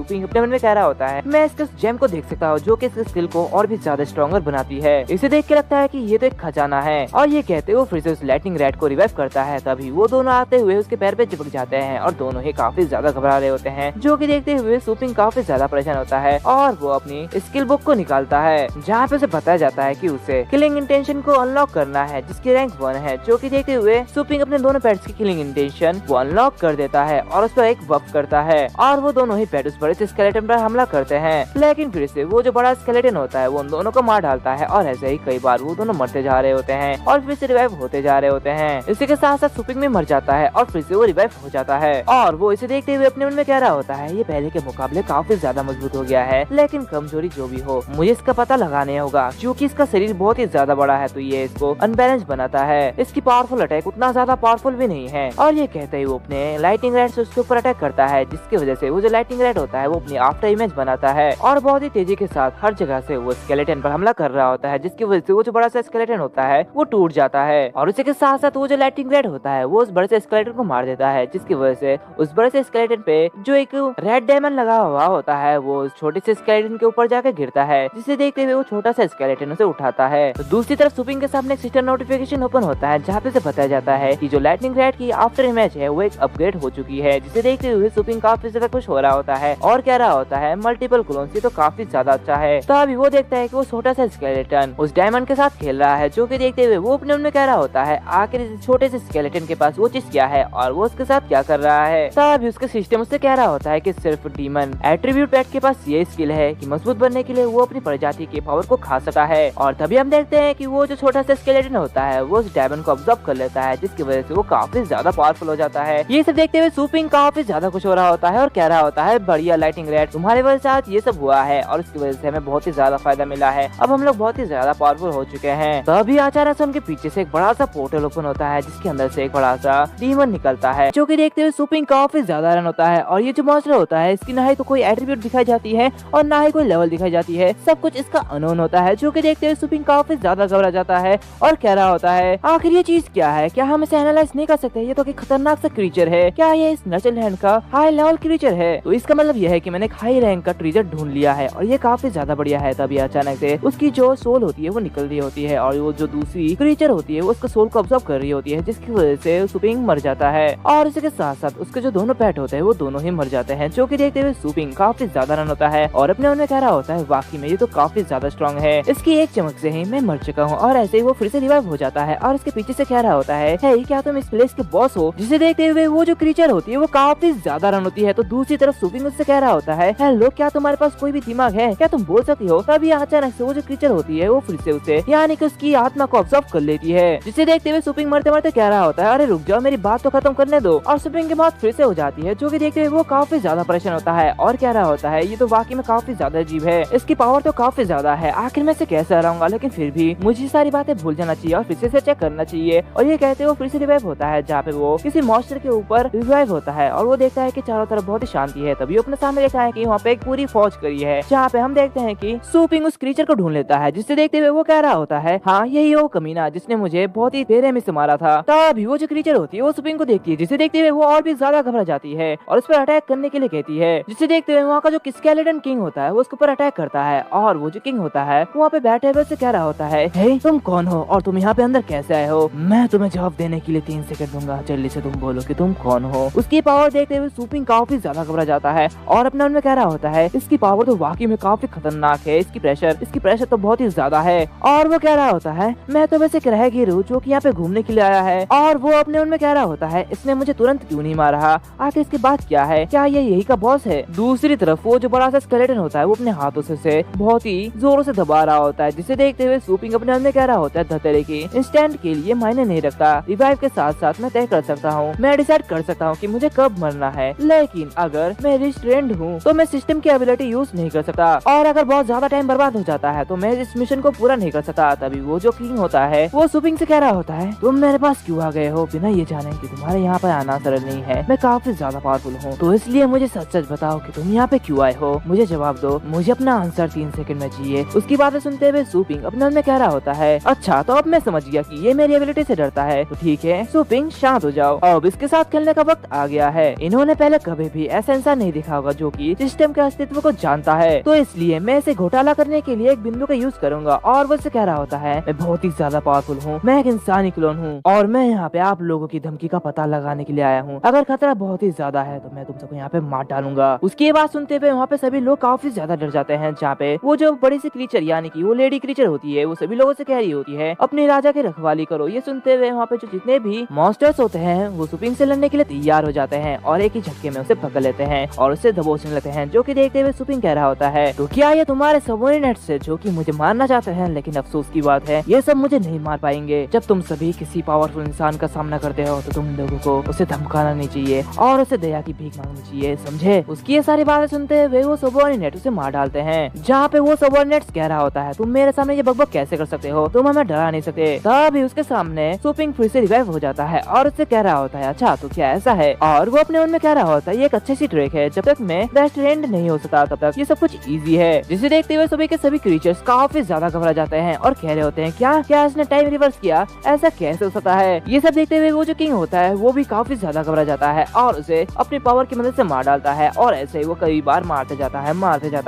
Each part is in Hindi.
सुपिंग अपने मन में कह रहा होता है मैं इसके जेम को देख सकता हूँ जो कि इसके स्किल को और भी ज्यादा स्ट्रॉन्गर बनाती है। इसे देख के लगता है कि ये तो एक खजाना है और ये कहते हुए फिर से उस लाइटनिंग रैट को रिवाइव करता है। तभी वो दोनों आते हुए उसके पैर पे चिपक जाते हैं और दोनों ही काफी ज्यादा घबरा रहे होते हैं, जो कि देखते हुए सुपिंग काफी ज्यादा परेशान होता है और वो अपनी स्किल बुक को निकालता है जहाँ पे उसे बताया जाता है कि उसे किलिंग इंटेंशन को अनलॉक करना है जिसकी रैंक 1 है। जो कि देखते हुए सुपिंग अपने दोनों पेट्स की किलिंग इंटेंशन वो अनलॉक कर देता है और उस पर एक बफ करता है और वो दोनों ही पेट उस बड़े से स्केलेटन पर हमला करते हैं। लेकिन फिर से वो जो बड़ा स्केलेटन होता है वो उन दोनों को मार डालता है और ऐसे ही कई बार वो दोनों मरते जा रहे होते हैं और फिर से रिवाइव होते जा रहे होते हैं। इसी के साथ साथ सुपिंग भी मर जाता है और फिर से वो रिवाइव हो जाता है और वो इसे देखते हुए अपने मन में कह रहा होता है ये पहले के मुकाबले काफी ज्यादा मजबूत हो गया है, लेकिन कमजोरी जो भी हो मुझे इसका पता लगाने होगा। क्योंकि इसका शरीर बहुत ही ज्यादा बड़ा है तो ये इसको अनबैलेंस बनाता है। इसकी पावरफुल अटैक उतना ज्यादा पावरफुल भी नहीं है और ये कहते ही वो अपने लाइटिंग रैट से उसके ऊपर अटैक करता है, जिसकी वजह से वो जो लाइटिंग रैट होता है वो अपनी आफ्टर इमेज बनाता है और बहुत ही तेजी के साथ हर जगह से वो स्केलेटन पर हमला कर रहा होता है, जिसकी वजह से वो जो बड़ा सा स्केलेटन होता है वो टूट जाता है और उसी के साथ साथ वो जो लाइटिंग रैट होता है वो उस बड़े से स्केलेटन को मार देता है, जिसकी वजह से उस बड़े से स्केलेटन पे जो एक रेड डायमंड लगा हुआ होता है वो उस छोटे से स्केलेटन के ऊपर जाकर गिरता है, जिसे देखते हुए वो छोटा सा स्केलेटन उसे उठाता है। तो दूसरी तरफ सुपिंग के सामने एक सिस्टम नोटिफिकेशन ओपन होता है जहाँ पे से बताया जाता है कि जो लाइटिंग रैट की आफ्टर इमेज है वो एक अपग्रेड हो चुकी है, जिसे देखते हुए सुपिंग काफी ज्यादा खुश हो रहा होता है और कह रहा होता है मल्टीपल क्लोन्स ये तो काफी ज्यादा अच्छा है। तो अभी वो देखता है कि वो छोटा सा स्केलेटन उस डायमंड के साथ खेल रहा है, जो कि देखते हुए वो अपने मन में कह रहा होता है आखिर इस छोटे से स्केलेटन के पास वो चीज क्या है और वो उसके साथ क्या कर रहा है। तभी उसके सिस्टम उससे कह रहा होता है कि सिर्फ डीमन एट्रीब्यूट पेट के पास ये स्किल है कि मजबूत बनने के लिए वो अपनी प्रजाति के पावर को खा सकता है। और तभी हम देखते हैं कि वो जो छोटा सा स्केलेटन होता है वो उस डायमंड को ऑब्जर्व कर लेता है, जिसकी वजह से वो काफी ज्यादा पावरफुल हो जाता है। ये सब देखते हुए सुपिंग काफी ज्यादा खुश हो रहा होता है और कह रहा होता है बढ़िया लाइटिंग रैट तुम्हारे वजह से ये सब हुआ है और उसकी वजह से हमें बहुत ही ज्यादा फायदा मिला है, अब हम लोग बहुत ही ज्यादा पावरफुल हो चुके हैं। तभी अचानक से उनके पीछे से एक बड़ा सा पोर्टल ओपन होता है जिसके अंदर से एक बड़ा सा डीमन निकलता है, जो कि देखते हुए सुपिंग काफी ज्यादा रन होता है। और ये जो मॉन्स्टर होता है इसकी ना ही तो कोई एट्रीब्यूट दिखाई जाती है और ना ही कोई लेवल दिखाई जाती है, सब कुछ इसका अननोन होता है, जो कि देखते हुए सुपिंग काफी ज्यादा घबरा जाता है और कह रहा होता है आखिर ये चीज क्या है, क्या हम इसे एनालाइज नहीं कर सकते, ये तो एक खतरनाक सा क्रीचर है, क्या ये इस नचल हैंड का हाई लेवल क्रीचर है। तो इसका मतलब यह है कि मैंने एक हाई रैंक का ट्रीजर ढूंढ लिया है और ये काफी ज्यादा बढ़िया है। तभी अचानक से उसकी जो सोल होती है वो निकल रही होती है और वो जो दूसरी क्रीचर होती है वो उसका सोल को ऑब्जर्व कर रही होती है, जिसकी वजह से सुपिंग मर जाता है और इसके साथ साथ उसके जो दोनों पेट होते हैं वो दोनों ही मर जाते हैं, जो कि देखते हुए सुपिंग काफी ज्यादा रन होता है और अपने मन में कह रहा होता है वाकई में ये तो काफी ज्यादा स्ट्रॉन्ग है, इसकी एक चमक से ही मैं मर चुका हूँ। और ऐसे ही वो फिर से रिवाइव हो जाता है और इसके पीछे से कह रहा होता है हे क्या तुम इस प्लेस के बॉस हो, जिसे देखते हुए वो जो क्रीचर होती है वो काफी ज्यादा रन होती है। तो दूसरी तरफ सुपिंग उससे कह रहा होता है हेलो क्या तुम्हारे पास कोई भी दिमाग है, क्या तुम बोल सकती हो। तभी अचानक से वो जो क्रीचर होती है वो फिर से उसे यानी कि उसकी आत्मा को ऑब्जर्व कर लेती है, जिसे देखते हुए सुपिंग मरते मरते कह रहा होता है अरे रुक जाओ मेरी बात तो खत्म करने दो। और सुपिंग की बात फिर से हो जाती है, जो कि देखते हुए वो काफी ज्यादा परेशान होता है और कह रहा होता है ये तो वाकई में काफी ज्यादा अजीब है, इसकी पावर तो काफी ज्यादा है, आखिर मैं इसे कैसे हराऊंगा, लेकिन फिर भी मुझे सारी बातें भूल जाना चाहिए और फिर से चेक करना चाहिए। और ये कहते हुए फिर से रिवाइव होता है जहाँ पे वो किसी मॉन्स्टर के ऊपर रिवाइव होता है और वो देखता है कि चारों तरफ बहुत ही शांति है। तभी अपने सामने देखता है कि वहाँ पे एक पूरी फौज खड़ी है, जहाँ पे हम देखते हैं कि सुपिंग उस क्रीचर को ढूंढ लेता है, जिससे देखते हुए वो कह रहा होता है हाँ यही वो कमीना जिसने मुझे बहुत ही बेरहमी से मारा था। तभी वो जो क्रीचर होती है वो सुपिंग को देखती है, जिसे देखते हुए वो और भी ज्यादा घबरा जाती है और उस पर अटैक करने के लिए कहती है, जिसे देखते हुए वहाँ का जो स्केलेटन किंग होता है वो उसके ऊपर अटैक करता है और वो जो किंग होता है वहाँ पे बैठे हुए से कह रहा होता है हे तुम कौन हो और तुम यहाँ पे अंदर कैसे आए हो, मैं तुम्हें जवाब देने के लिए 3 सेकंड दूंगा, जल्दी से तुम बोलो कि तुम कौन हो। उसकी पावर देखते हुए सुपिंग काफी ज्यादा घबरा जाता है और अपने मन में कह रहा होता है इसकी पावर तो वाकई में काफी खतरनाक है, इसकी प्रेशर तो बहुत ही ज्यादा है। और वो कह रहा होता है मैं तो वैसे रहेगी रू जो कि यहाँ पे घूमने के लिए आया है। और वो अपने मन में कह रहा होता है इसने मुझे तुरंत क्यों नहीं मारा, आखिर इसकी बात क्या है, क्या ये यही का बॉस है। दूसरी तरफ वो जो बड़ा सा स्केलेटन होता है वो अपने हाथों से बहुत ही जोरों से दबा रहा होता है, जिसे देखते हुए सुपिंग अपने मन में कह रहा होता है धतरे की इंस्टेंट के लिए मायने नहीं रखता, रिवाइव के साथ साथ मैं तय कर सकता हूँ, मैं डिसाइड कर सकता हूँ कि मुझे कब मरना है, लेकिन अगर मैं रिस्ट्रेंड हूँ तो मैं सिस्टम की एबिलिटी यूज नहीं कर सकता और अगर बहुत ज्यादा टाइम बर्बाद हो जाता है तो मैं इस मिशन को पूरा नहीं कर सकता। तभी वो जो किंग होता है वो सुपिंग से कह रहा होता है तुम मेरे पास क्यों आ गए हो बिना ये जाने कि तुम्हारे यहाँ पे आना सरल नहीं है, मैं काफी ज्यादा पावरफुल हूँ, तो इसलिए मुझे सच सच बताओ कि तुम यहाँ पे क्यों आए हो, मुझे जवाब दो, मुझे अपना आंसर 3 सेकंड में चाहिए। उसकी बातें सुनते हुए सुपिंग अपने मन में कह रहा होता है अच्छा तो अब मैं समझ गया कि ये मेरी एबिलिटी से डरता है, तो ठीक है सुपिंग शांत हो जाओ, अब इसके साथ खेलने का वक्त आ गया है। इन्होंने पहले कभी भी ऐसा इंसान नहीं देखा होगा होगा जो कि सिस्टम के अस्तित्व को जानता है। तो इसलिए मैं इसे घोटाला करने के लिए एक बिंदु का यूज करूंगा। और वो कह रहा होता है मैं बहुत ही ज्यादा पावरफुल हूँ, मैं एक इंसानी क्लोन हूँ और मैं यहाँ पे आप लोगों की धमकी का पता लगाने के लिए आया हूँ। अगर खतरा बहुत ही ज्यादा है तो मैं तुम सबको यहाँ पे मार डालूंगा। उसकी ये बात सुनते हुए वहाँ पे सभी लोग काफी ज्यादा डर जाते हैं। जहाँ पे वो जो बड़ी सी क्रीचर यानी कि वो लेडी क्रीचर होती है वो सभी लोगों से कह रही होती है अपने राजा की रखवाली करो। ये सुनते हुए वहाँ पे जो जितने भी मॉन्स्टर्स होते हैं वो सुपिंग से लड़ने के लिए तैयार हो जाते हैं और एक ही झटके में उसे पकड़ लेते हैं और उसे दबोचने लेते हैं। जो कि देखते हुए सुपिंग कह रहा होता है तो क्या ये तुम्हारे सबोर्डिनेट्स है जो कि मुझे मारना चाहते हैं, लेकिन अफसोस की बात है ये सब मुझे नहीं मार पाएंगे। जब तुम सभी किसी पावरफुल इंसान का सामना करते हो तो तुम लोगों को उसे धमकाना नहीं चाहिए और उसे दया की भीख मांगनी चाहिए, समझे। उसकी ये सारी बातें सुनते हुए वो सबोर्डिनेट उसे मार डालते हैं। जहाँ पे वो सबोर्डिनेट्स कह रहा होता है तुम मेरे सामने ये बकबक कैसे कर सकते हो, तुम हमें डरा नहीं सकते। तभी उसके सामने सुपिंग फिर से रिवाइव हो जाता है और उससे कह रहा होता है अच्छा तो क्या ऐसा है। और वो अपने मन में कह रहा होता है ये एक अच्छी सी ट्रिक है, जब तक मैं बेस्ट फ्रेंड नहीं हो सकता तब तक ये सब कुछ इजी है। जिसे देखते हुए सभी के सभी क्रीचर्स काफी ज्यादा घबरा जाते हैं और कह रहे होते हैं क्या क्या इसने टाइम रिवर्स किया, ऐसा कैसे हो सकता है। ये सब देखते हुए वो जो किंग होता है वो भी काफी ज्यादा घबरा जाता है और उसे अपनी पावर की मदद से मार डालता है। और ऐसे ही वो कई बार मारते जाता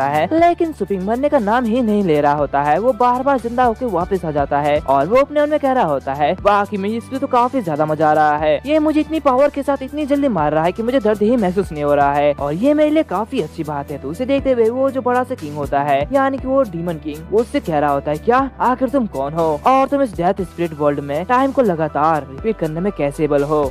है लेकिन सुपिंग मरने का नाम ही नहीं ले रहा होता है। वो बार बार जिंदा होकर वापस आ जाता है और वो अपने मन में कह रहा होता है बाकी में इसलिए तो काफी ज्यादा मजा आ रहा है, ये मुझे इतनी पावर के साथ इतनी जल्दी मार रहा है कि मुझे दर्द ही महसूस नहीं हो रहा है और ये मेरे लिए काफी अच्छी बात है। तो उसे देखते हुए वो जो बड़ा सा किंग होता है यानी कि वो डीमन किंग, वो उससे कह रहा होता है क्या आखिर तुम कौन हो और तुम इस डेथ स्पिरिट वर्ल्ड में टाइम को लगातार रिपीट करने में कैसे एबल हो,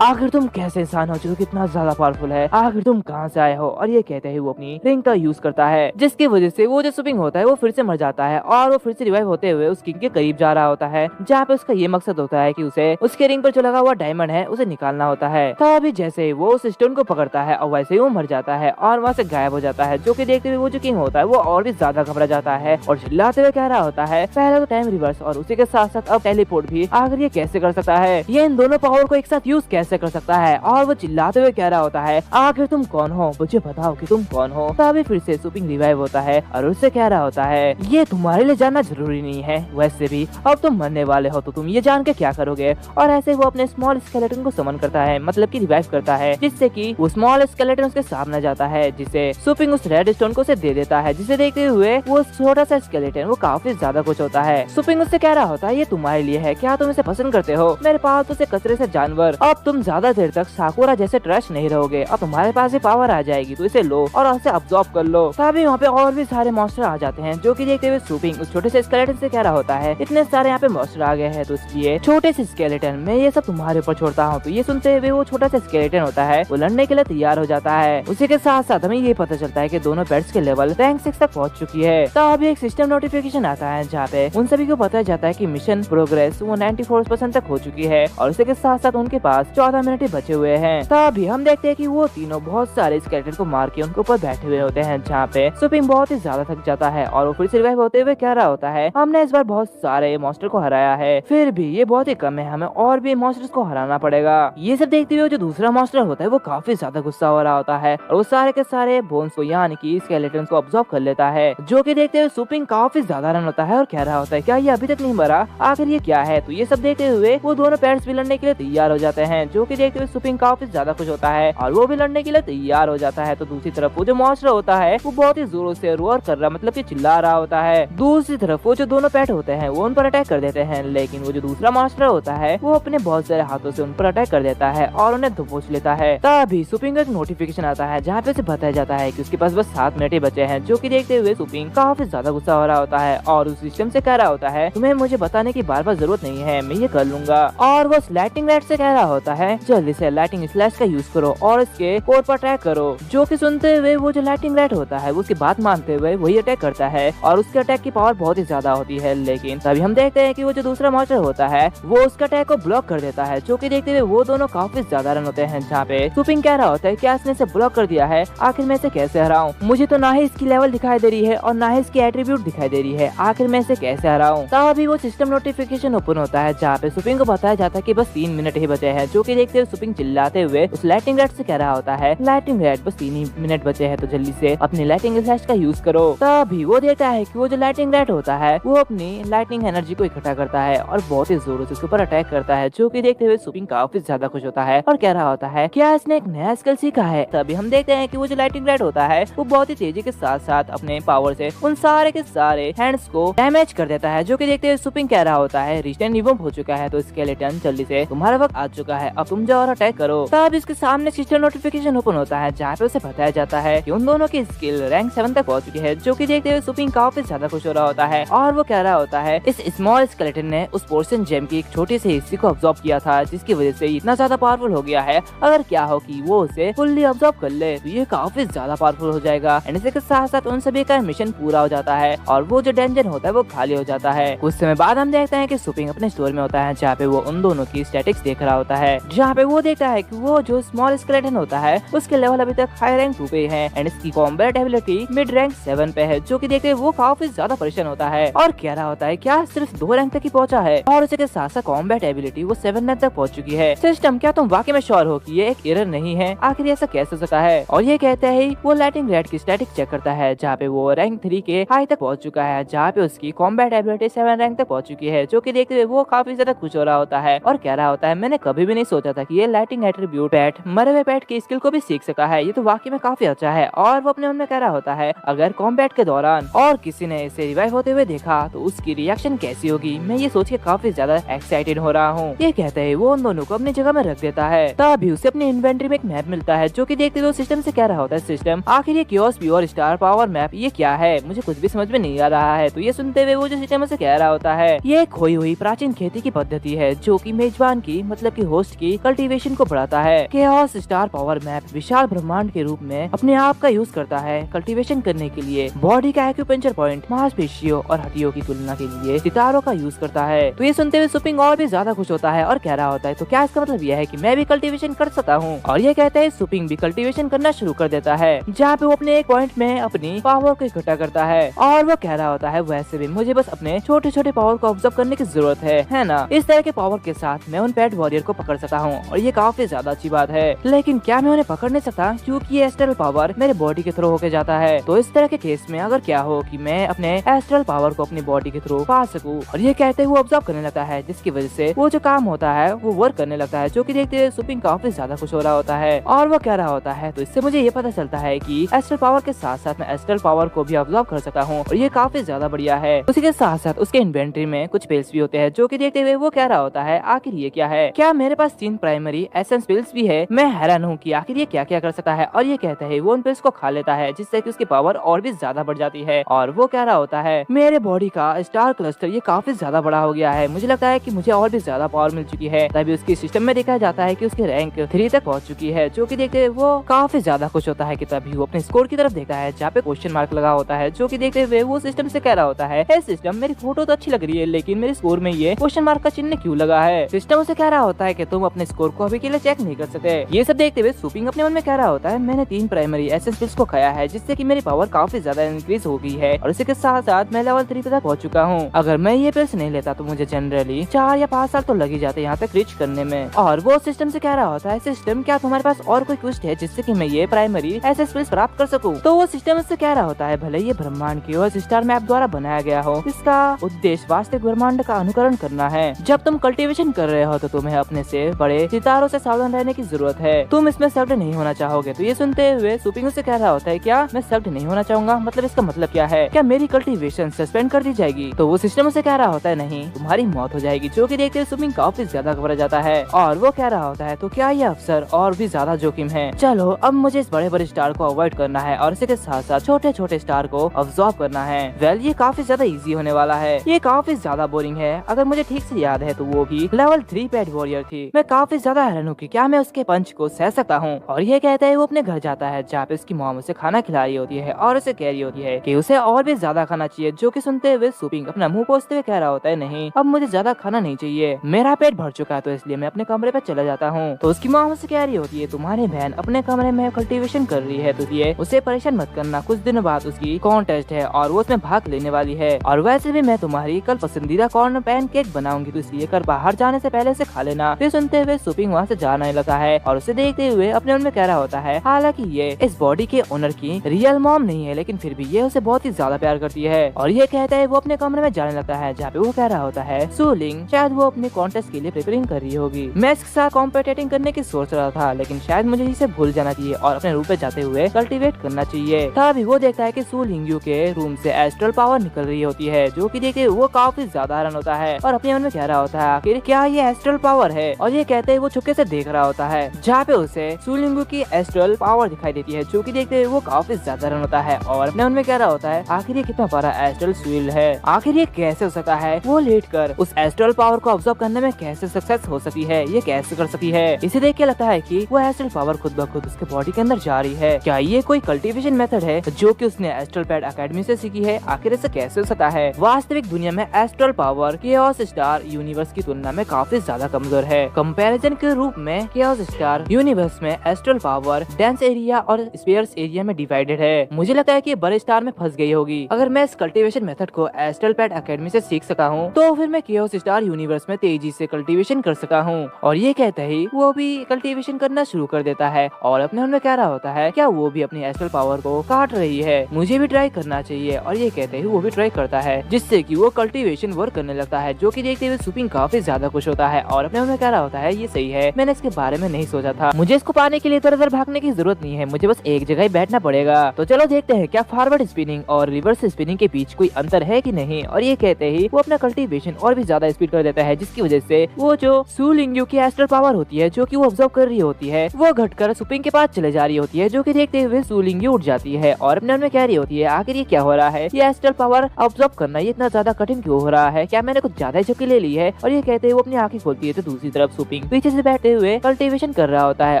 आखिर तुम कैसे इंसान हो जो कितना ज्यादा पावरफुल है, आखिर तुम कहाँ से आए हो। और ये कहते हैं वो अपनी रिंग का यूज करता है जिसकी वजह से वो जो सुपिंग होता है वो फिर से मर जाता है और वो फिर से रिवाइव होते हुए उस किंग के करीब जा रहा होता है। जहाँ पे उसका ये मकसद होता है कि उसे उसके रिंग पर जो लगा हुआ डायमंड है उसे निकालना होता है। तभी जैसे ही वो उस स्टोन को पकड़ता है और वैसे ही वो मर जाता है और वहाँ से गायब हो जाता है। जो कि देखते हुए वो जो किंग होता है वो और भी ज्यादा घबरा जाता है और चिल्लाते हुए कह रहा होता है पहले तो टाइम रिवर्स और उसी के साथ साथ अब टेलीपोर्ट भी, आखिर ये कैसे कर सकता है, ये इन दोनों पावर को एक साथ यूज कैसे कर सकता है। और वो चिल्लाते हुए कह रहा होता है आखिर तुम कौन हो, मुझे बताओ कि तुम कौन हो। तभी फिर से सुपिंग रिवाइव होता है और उससे कह रहा होता है ये तुम्हारे लिए जानना जरूरी नहीं है, वैसे भी अब तुम मरने वाले हो तो तुम ये जान के क्या करोगे। और ऐसे वो अपने स्मॉल स्केलेटन को समन करता है, मतलब कि रिवाइव करता है, जिससे कि वो स्मॉल स्केलेटन उसके सामने जाता है जिसे सुपिंग उस रेड स्टोन को उसे दे देता है। जिसे देखते हुए वो छोटा सा स्केलेटन वो काफी ज्यादा कुछ होता है। सुपिंग उससे कह रहा होता है ये तुम्हारे लिए है, क्या तुम इसे पसंद करते हो, मेरे पास तो से कचरे से जानवर, अब तुम ज्यादा देर तक साकुरा जैसे ट्रैश नहीं रहोगे, अब तुम्हारे पास ही पावर आ जाएगी तो इसे लो और इसे अब्सॉर्ब कर लो। तभी वहाँ पे और भी सारे मॉन्स्टर आ जाते हैं। जो कि देखते हुए सुपिंग उस छोटे से स्केलेटन से कह रहा होता है इतने सारे यहाँ पे मॉन्स्टर आ गए हैं तो इसलिए छोटे से स्केलेटन मैं ये सब तुम्हारे ऊपर छोड़ता हूँ। तो ये सुनते हुए वो छोटा सा स्केलेटन होता है वो लड़ने के लिए तैयार हो जाता है। उसी के साथ साथ हमें ये पता चलता है कि दोनों पेट्स के लेवल रैंक 6 तक पहुंच चुकी है। तब एक सिस्टम नोटिफिकेशन आता है जहाँ पे उन सभी को पता जाता है कि मिशन प्रोग्रेस वो 94% तक हो चुकी है और उसी के साथ साथ उनके पास 14 मिनट ही बचे हुए हैं। तभी हम देखते हैं कि वो तीनों बहुत सारे स्केलेटन को मार के उनके ऊपर बैठे हुए होते हैं। जहाँ पे सुपिंग बहुत ही ज्यादा थक जाता है और वो फिर से रिवाइव होते हुए कह रहा होता है हमने इस बार बहुत सारे मॉन्स्टर को हराया है, फिर भी ये बहुत ही कम है, हमें और भी मॉन्स्टर्स को हराना पड़ेगा। ये सब देखते हुए जो दूसरा मॉन्स्टर होता है वो काफी ज्यादा गुस्सा हो रहा होता है और वो सारे के सारे बोन्स को यानी कि स्केलेटन को ऑब्जर्व कर लेता है। जो कि देखते हुए सुपिंग काफी ज्यादा रन होता है और कह रहा होता है क्या ये अभी तक नहीं मरा, आखिर ये क्या है। तो ये सब देखते हुए वो दोनों पेट्स भी लड़ने के लिए तैयार हो जाते हैं। जो कि देखते हुए सुपिंग काफी ज्यादा खुश होता है और वो भी लड़ने के लिए तैयार हो जाता है। तो दूसरी तरफ वो जो मॉन्स्टर होता है वो बहुत ही जोरों से रोर कर रहा, मतलब कि चिल्ला रहा होता है। दूसरी तरफ वो जो दोनों पेट होते हैं वो उन पर अटैक कर देते हैं, लेकिन वो जो दूसरा मॉन्स्टर होता है वो अपने बहुत सारे हाथों से उन पर अटैक कर देता है और उन्हें दबोच लेता है। तभी सुपिंग को एक नोटिफिकेशन आता है जहाँ पे उसे बताया जाता है कि उसके पास बस 7 मिनट ही बचे हैं। जो कि देखते हुए सुपिंग काफी ज्यादा गुस्सा हो रहा होता है और उस सिस्टम से कह रहा होता है तुम्हें मुझे बताने की बार बार जरूरत नहीं है, मैं ये कर लूंगा। और वो लाइटिंग रैट से कह रहा होता है जल्दी से लाइटिंग स्लैश का यूज करो और इसके कोर पर अटैक करो। जो कि सुनते हुए वो जो लाइटिंग रैट होता है वो उसकी बात मानते हुए वही अटैक करता है और उसके अटैक की पावर बहुत ही ज्यादा होती है। लेकिन तभी हम देखते हैं कि वो जो दूसरा मॉन्स्टर होता है वो उसका अटैक को ब्लॉक कर देता है। जो कि देखते हुए वो दोनों काफी ज्यादा रन होते हैं। जहाँ पे सुपिंग कह रहा होता है क्या इसने इसे ब्लॉक कर दिया है, आखिर मैं इसे कैसे हराऊं, मुझे तो ना ही इसकी लेवल दिखाई दे रही है और ना ही इसकी एट्रीब्यूट दिखाई दे रही है, आखिर मैं इसे कैसे हराऊं। तभी वो सिस्टम नोटिफिकेशन ओपन होता है जहाँ पे सुपिंग को बताया जाता है कि बस 3 मिनट ही बचे हैं। जो कि देखते हुए सुपिंग चिल्लाते हुए उस लाइटिंग रैट से कह रहा होता है लाइटिंग रैट बस 3 ही मिनट बचे हैं तो जल्दी से अपनी लाइटिंग फ्लैश का यूज करो। तभी वो देखता है कि वो जो लाइटिंग रैट होता है वो अपनी लाइटिंग एनर्जी को इकट्ठा करता है और बहुत ही जोरों से उसके ऊपर अटैक करता है। जो कि देखते हुए सुपिंग काफी ज्यादा खुश होता है और कह रहा होता है क्या इसने एक नया स्किल सीखा है। तभी हम देखते देखते हैं कि वो जो लाइटिंग रेड होता है वो बहुत ही तेजी के साथ साथ अपने पावर से उन सारे के सारे हैंड्स को डैमेज कर देता है। जो कि देखते हुए सुपिंग कह रहा होता है रिस्टेन रिवॉर्म हो चुका है, तो स्केलेटन जल्दी से तुम्हारा वक्त आ चुका है, अब तुम जाओ और अटैक करो। तब इसके सामने सिस्टम नोटिफिकेशन ओपन होता है जहाँ पे उसे बताया जाता है कि उन दोनों की स्किल रैंक 7 तक पहुंच चुकी है। जो कि देखते हुए सुपिंग काफी ज्यादा खुश हो रहा होता है और वो कह रहा होता है इस स्मॉल स्केलेटन ने उस पोर्शन जेम की एक छोटी सी हिस्से को ऑब्जॉर्व किया था, जिसकी वजह से इतना ज्यादा पावरफुल हो गया है। अगर क्या हो कि वो उसे फुल्ली ऑब्जॉर्व कर ले तो ये काफी ज्यादा पावरफुल हो जाएगा। एंड इसके साथ साथ उन सभी का मिशन पूरा हो जाता है और वो जो डेंजर होता है वो खाली हो जाता है। कुछ समय बाद हम देखते हैं कि सुपिंग अपने स्टोर में होता है जहाँ पे वो उन दोनों की स्टैटिक्स देख रहा होता है, जहाँ पे वो देखता है कि वो जो स्मॉल स्केलेटन होता है उसके लेवल अभी तक हाई रैंक 2 पे है एंड इसकी कॉम्बैट एबिलिटी मिड रैंक 7 पे है। जो कि देखते वो काफी ज्यादा परेशान होता है और कह रहा होता है क्या सिर्फ 2 रैंक तक ही पहुंचा है और उसके साथ साथ कॉम्बैट एबिलिटी वो 7 रैंक तक पहुंच चुकी है। सिस्टम क्या तुम वाकई में श्योर हो कि ये एक एरर नहीं है? आखिर ऐसा कैसे हो सकता है? और ये कहते ही वो लाइटिंग रेड की स्टैटिक चेक करता है जहाँ पे वो रैंक 3 के हाई तक पहुंच चुका है, जहाँ पे उसकी कॉम्बैट एबिलिटी 7 रैंक तक पहुंच चुकी है। जो कि देखते हुए वो काफी ज्यादा खुश हो रहा होता है और कह रहा होता है मैंने कभी भी नहीं सोचा था कि ये लाइटिंग एट्रीब्यूट पैट मरे हुए पैट की स्किल को भी सीख सका है, ये तो वाकई में काफी अच्छा है। और वो अपने मन में कह रहा होता है अगर कॉम्बैट के दौरान और किसी ने इसे रिवाइव होते हुए देखा तो उसकी रिएक्शन कैसी होगी, मैं ये सोच के काफी ज्यादा एक्साइटेड हो रहा हूँ। ये कहते हैं वो उन दोनों को अपनी जगह में रख देता है। तभी उसे अपनी इन्वेंटरी में एक मैप मिलता है। जो कि देखते हुए सिस्टम से कह रहा होता है सिस्टम आखिर ये chaos pure star power map ये क्या है, मुझे कुछ भी समझ में नहीं आ रहा है। तो ये सुनते हुए वो जो सिस्टम से कह रहा होता है ये खोई हुई प्राचीन खेती की पद्धति है जो कि मेजबान की मतलब की होस्ट की कल्टीवेशन को बढ़ाता है। केओस स्टार पावर मैप विशाल ब्रह्मांड के रूप में अपने आप का यूज करता है कल्टीवेशन करने के लिए। बॉडी का एक्यूपेंचर पॉइंट मांसपेशियों और हड्डियों की तुलना के लिए सितारों का यूज करता है। तो ये सुनते हुए सुपिंग और भी ज्यादा खुश होता है और कह रहा होता है तो क्या इसका मतलब यह है कि मैं भी कल्टीवेशन कर सकता हूँ? और ये कहता है सुपिंग भी कल्टीवेशन करना शुरू कर देता है जहाँ पे वो अपने एक पॉइंट में अपनी पावर को इकट्ठा करता है और वो कह रहा होता है वैसे भी मुझे बस अपने छोटे छोटे पावर को ऑब्जर्व करने की जरूरत है ना। इस तरह के पावर के साथ मैं उन पेट वॉरियर को पकड़ सकता हूँ और ये काफी ज्यादा अच्छी बात है। लेकिन क्या मैं उन्हें पकड़ नहीं सकता क्योंकि ये एस्ट्रल पावर मेरे बॉडी के थ्रू होके जाता है। तो इस तरह के केस में अगर क्या हो कि मैं अपने एस्ट्रल पावर को अपनी बॉडी के थ्रू पा सकूं और ये कहते हुए ऑब्जर्व करने लगता है जिसकी वजह से वो जो काम होता है वो वर्क करने लगता है। जो कि देखते हुए सुपिंग काफी ज्यादा खुश हो रहा होता है और वो कह रहा होता है तो इससे मुझे ये पता चलता है कि एस्ट्रल पावर के साथ साथ मैं एस्ट्रल पावर को भी ऑब्जर्व कर सकता हूँ और ये काफी ज्यादा बढ़िया है। उसी के साथ साथ उसके इन्वेंटरी में कुछ पिल्स भी होते हैं। जो कि देखते हुए वो कह रहा होता है आखिर ये क्या है, क्या मेरे पास 3 प्राइमरी एसेंस पिल्स भी है? मैं हैरान हूँ कि आखिर ये क्या क्या कर सकता है। और ये कहता है वो उन पिल्स को खा लेता है जिससे कि उसकी पावर और भी ज्यादा बढ़ जाती है। और वो कह रहा होता है मेरे बॉडी का स्टार क्लस्टर ये काफी ज्यादा बड़ा हो गया है, मुझे लगता है कि मुझे और भी ज्यादा पावर मिल चुकी है। तभी उसकी सिस्टम में देखा जाता है कि उसकी रैंक 3 तक पहुंच चुकी है। जो कि देखते हुए वो काफी ज्यादा खुश होता है कि तभी वो अपने स्कोर की तरफ देखता है जहाँ पे क्वेश्चन मार्क लगा होता है। जो कि देखते हुए वो सिस्टम से कह रहा होता है सिस्टम मेरी फोटो तो अच्छी लग रही है लेकिन मेरे स्कोर में ये क्वेश्चन मार्क का चिन्ह क्यों लगा है? सिस्टम उसे कह रहा होता है कि तुम अपने स्कोर को अभी के लिए चेक नहीं कर सकते। ये सब देखते हुए सुपिंग अपने मन में कह रहा होता है मैंने 3 प्राइमरी एसेंस पिल्स को खाया है जिससे कि मेरी पावर काफी ज्यादा इंक्रीज हो गई है और इसी के साथ साथ मैं लेवल 3 तक पहुंच चुका हूँ। अगर मैं ये पिल्स नहीं लेता तो मुझे जनरली 4 या 5 साल तो लग ही जाते यहाँ तक रीच करने में। और वो सिस्टम से कह रहा होता है सिस्टम क्या तुम्हारे पास और कोई ट्विस्ट है जिससे कि मैं ये प्राइमरी एसेंस पिल्स प्राप्त कर सकूं? तो वो सिस्टम से कह रहा होता है भले ये ब्रह्मांड की और स्टार मैप द्वारा बनाया गया हो, इसका उद्देश्य वास्तविक ब्रह्मांड का अनुकरण करना है। जब तुम कल्टीवेशन कर रहे हो तो तुम्हें अपने से बड़े सितारों से सावधान रहने की जरूरत है, तुम इसमें सक्ड नहीं होना चाहोगे। तो ये सुनते हुए सुपिंग से कह रहा होता है क्या मैं सक्ड नहीं होना चाहूंगा, मतलब इसका मतलब क्या है, क्या मेरी कल्टीवेशन सस्पेंड कर दी जाएगी? तो वो सिस्टम से कह रहा होता है नहीं तुम्हारी मौत हो जाएगी। जो कि देखते हुए सुपिंग काफी ज्यादा घबरा जाता है और वो कह रहा होता है तो क्या ये अवसर और भी ज्यादा जोखिम है, चलो अब मुझे इस बड़े बड़े स्टार को अवॉइड करना है और इसके साथ साथ छोटे छोटे स्टार को ऑब्जॉर्व करना है। वेल ये काफी ज्यादा इजी होने वाला है, ये काफी ज्यादा बोरिंग है। अगर मुझे ठीक से याद है तो वो भी लेवल 3 पेट वॉरियर थी। मैं काफी ज्यादा हैरान हूँ कि क्या मैं उसके पंच को सह सकता हूँ। और ये कहता है वो अपने घर जाता है जहाँ पे उसकी मॉम उसे खाना खिला रही होती है और उसे कह रही होती है कि उसे और भी ज्यादा खाना चाहिए। जो कि सुनते हुए सुपिंग अपना मुंह पोंछते हुए कह रहा होता है नहीं अब मुझे ज्यादा खाना नहीं चाहिए, मेरा पेट भर चुका है तो इसलिए मैं अपने कमरे पे चला जाता हूँ। तो उसकी मॉम उसे कह रही होती है तुम्हारी बहन अपने कमरे में कल्टीवेशन कर रही है तो ये उसे परेशान मत करना, कुछ दिनों बाद उसकी कॉन्टेस्ट है और वो उसमें भाग लेने वाली है और वैसे भी मैं तुम्हारी कल पसंदीदा कॉर्न पैन केक बनाऊंगी तो इसलिए कल बाहर जाने से पहले से खा लेना। फिर सुनते हुए सुपिंग वहाँ से जाने लगा है और उसे देखते हुए अपने मन में कह रहा होता है हालांकि ये इस बॉडी के ओनर की रियल मॉम नहीं है लेकिन फिर भी ये उसे बहुत ही ज्यादा प्यार करती है। और ये कहता है वो अपने कमरे में जाने लगता है जहाँ पे वो कह रहा होता है सूलिंग शायद वो अपने कॉन्टेस्ट के लिए प्रिपेयरिंग कर रही होगी। मैं इसके साथ कॉम्पिटिटिंग करने की सोच रहा था लेकिन शायद मुझे इसे भूल जाना चाहिए और अपने रूम पे जाते हुए कल्टीवेट करना चाहिए। तभी वो देखता है कि सू लिंग्यू के रूम से एस्ट्रल पावर निकल रही होती है, जो कि देखे वो काफी ज्यादा हैरान होता है और अपने मन में कह रहा होता है आखिर क्या ये एस्ट्रल पावर है। और ये कहते ही वो चुपके से देख रहा होता है जहाँ पे उसे सू लिंग्यू की एस्ट्रल पावर दिखाई देती है, जो कि देखते हुए वो काफी ज्यादा हैरान होता है और अपने मन में कह रहा होता है आखिर ये कितना बड़ा एस्ट्रल स्विल है, आखिर ये कैसे हो सकता है, वो लेट कर उस एस्ट्रल पावर को ऑब्जर्व करने में कैसे सक्सेस हो सकती है, ये कैसे कर सकती है। इसे देख के लगता है कि वो एस्ट्रल पावर खुद ब खुद उसके बॉडी के अंदर जा रही है। क्या ये कोई कल्टीवेशन मेथड है जो कि उसने एस्ट्रल पैड एकेडमी से सीखी है, आखिर ऐसा कैसे हो सकता है। वास्तविक दुनिया में astral power chaos star universe की तुलना में काफी ज्यादा कमजोर है। कंपैरिजन के रूप में केओस स्टार यूनिवर्स में एस्ट्रल पावर डेंस एरिया और स्पेयर्स एरिया में डिवाइडेड है। मुझे लगता है कि बड़े स्टार में फंस गई होगी। अगर मैं इस कल्टीवेशन मेथड को एस्ट्रल पैड एकेडमी से सीख सका हूँ तो फिर मैं केओस स्टार यूनिवर्स में तेजी से कल्टीवेशन कर सका हूँ। और ये कहते ही वो भी कल्टीवेशन करना शुरू कर देता है और अपने मन में कह रहा होता है क्या वो भी अपनी एस्ट्रल पावर को काट रही है, मुझे भी ट्राई करना चाहिए। और ये कहते ही वो भी ट्राई करता है जिससे कि वो कल्टीवेशन वर्क करने लगता है, जो कि देखते हुए सुपिंग काफी ज्यादा खुश होता है और अपने मन में कह रहा होता है ये सही है, मैंने इसके बारे में नहीं सोचा था, मुझे इसको पाने के लिए इधर उधर भागने की जरूरत नहीं है, मुझे बस एक जगह ही बैठना पड़ेगा। तो चलो देखते हैं क्या फॉरवर्ड स्पिनिंग और रिवर्स स्पिनिंग के बीच कोई अंतर है कि नहीं। और ये कहते ही वो अपना कल्टीवेशन और भी ज्यादा स्पीड कर देता है, जिसकी वजह से वो जो सू लिंग्यू की एस्ट्रल पावर होती है जो कि वो ऑब्जर्व कर रही होती है वो घटकर सुपिंग के पास चले जा रही होती है, जो कि देखते हुए सू लिंग्यू उठ जाती है और अपने मन में कह रही होती है आखिर ये क्या हो रहा है, ये एस्ट्रल पावर ऑब्जर्व करना ये इतना ज्यादा कठिन क्यों हो रहा है, क्या मैंने कुछ ज्यादा झपकी ले ली है। और ये कहते हुए वो अपनी आंखें खोलती है तो दूसरी तरफ सुपिंग पीछे से बैठते हुए कल्टीवेशन कर रहा होता है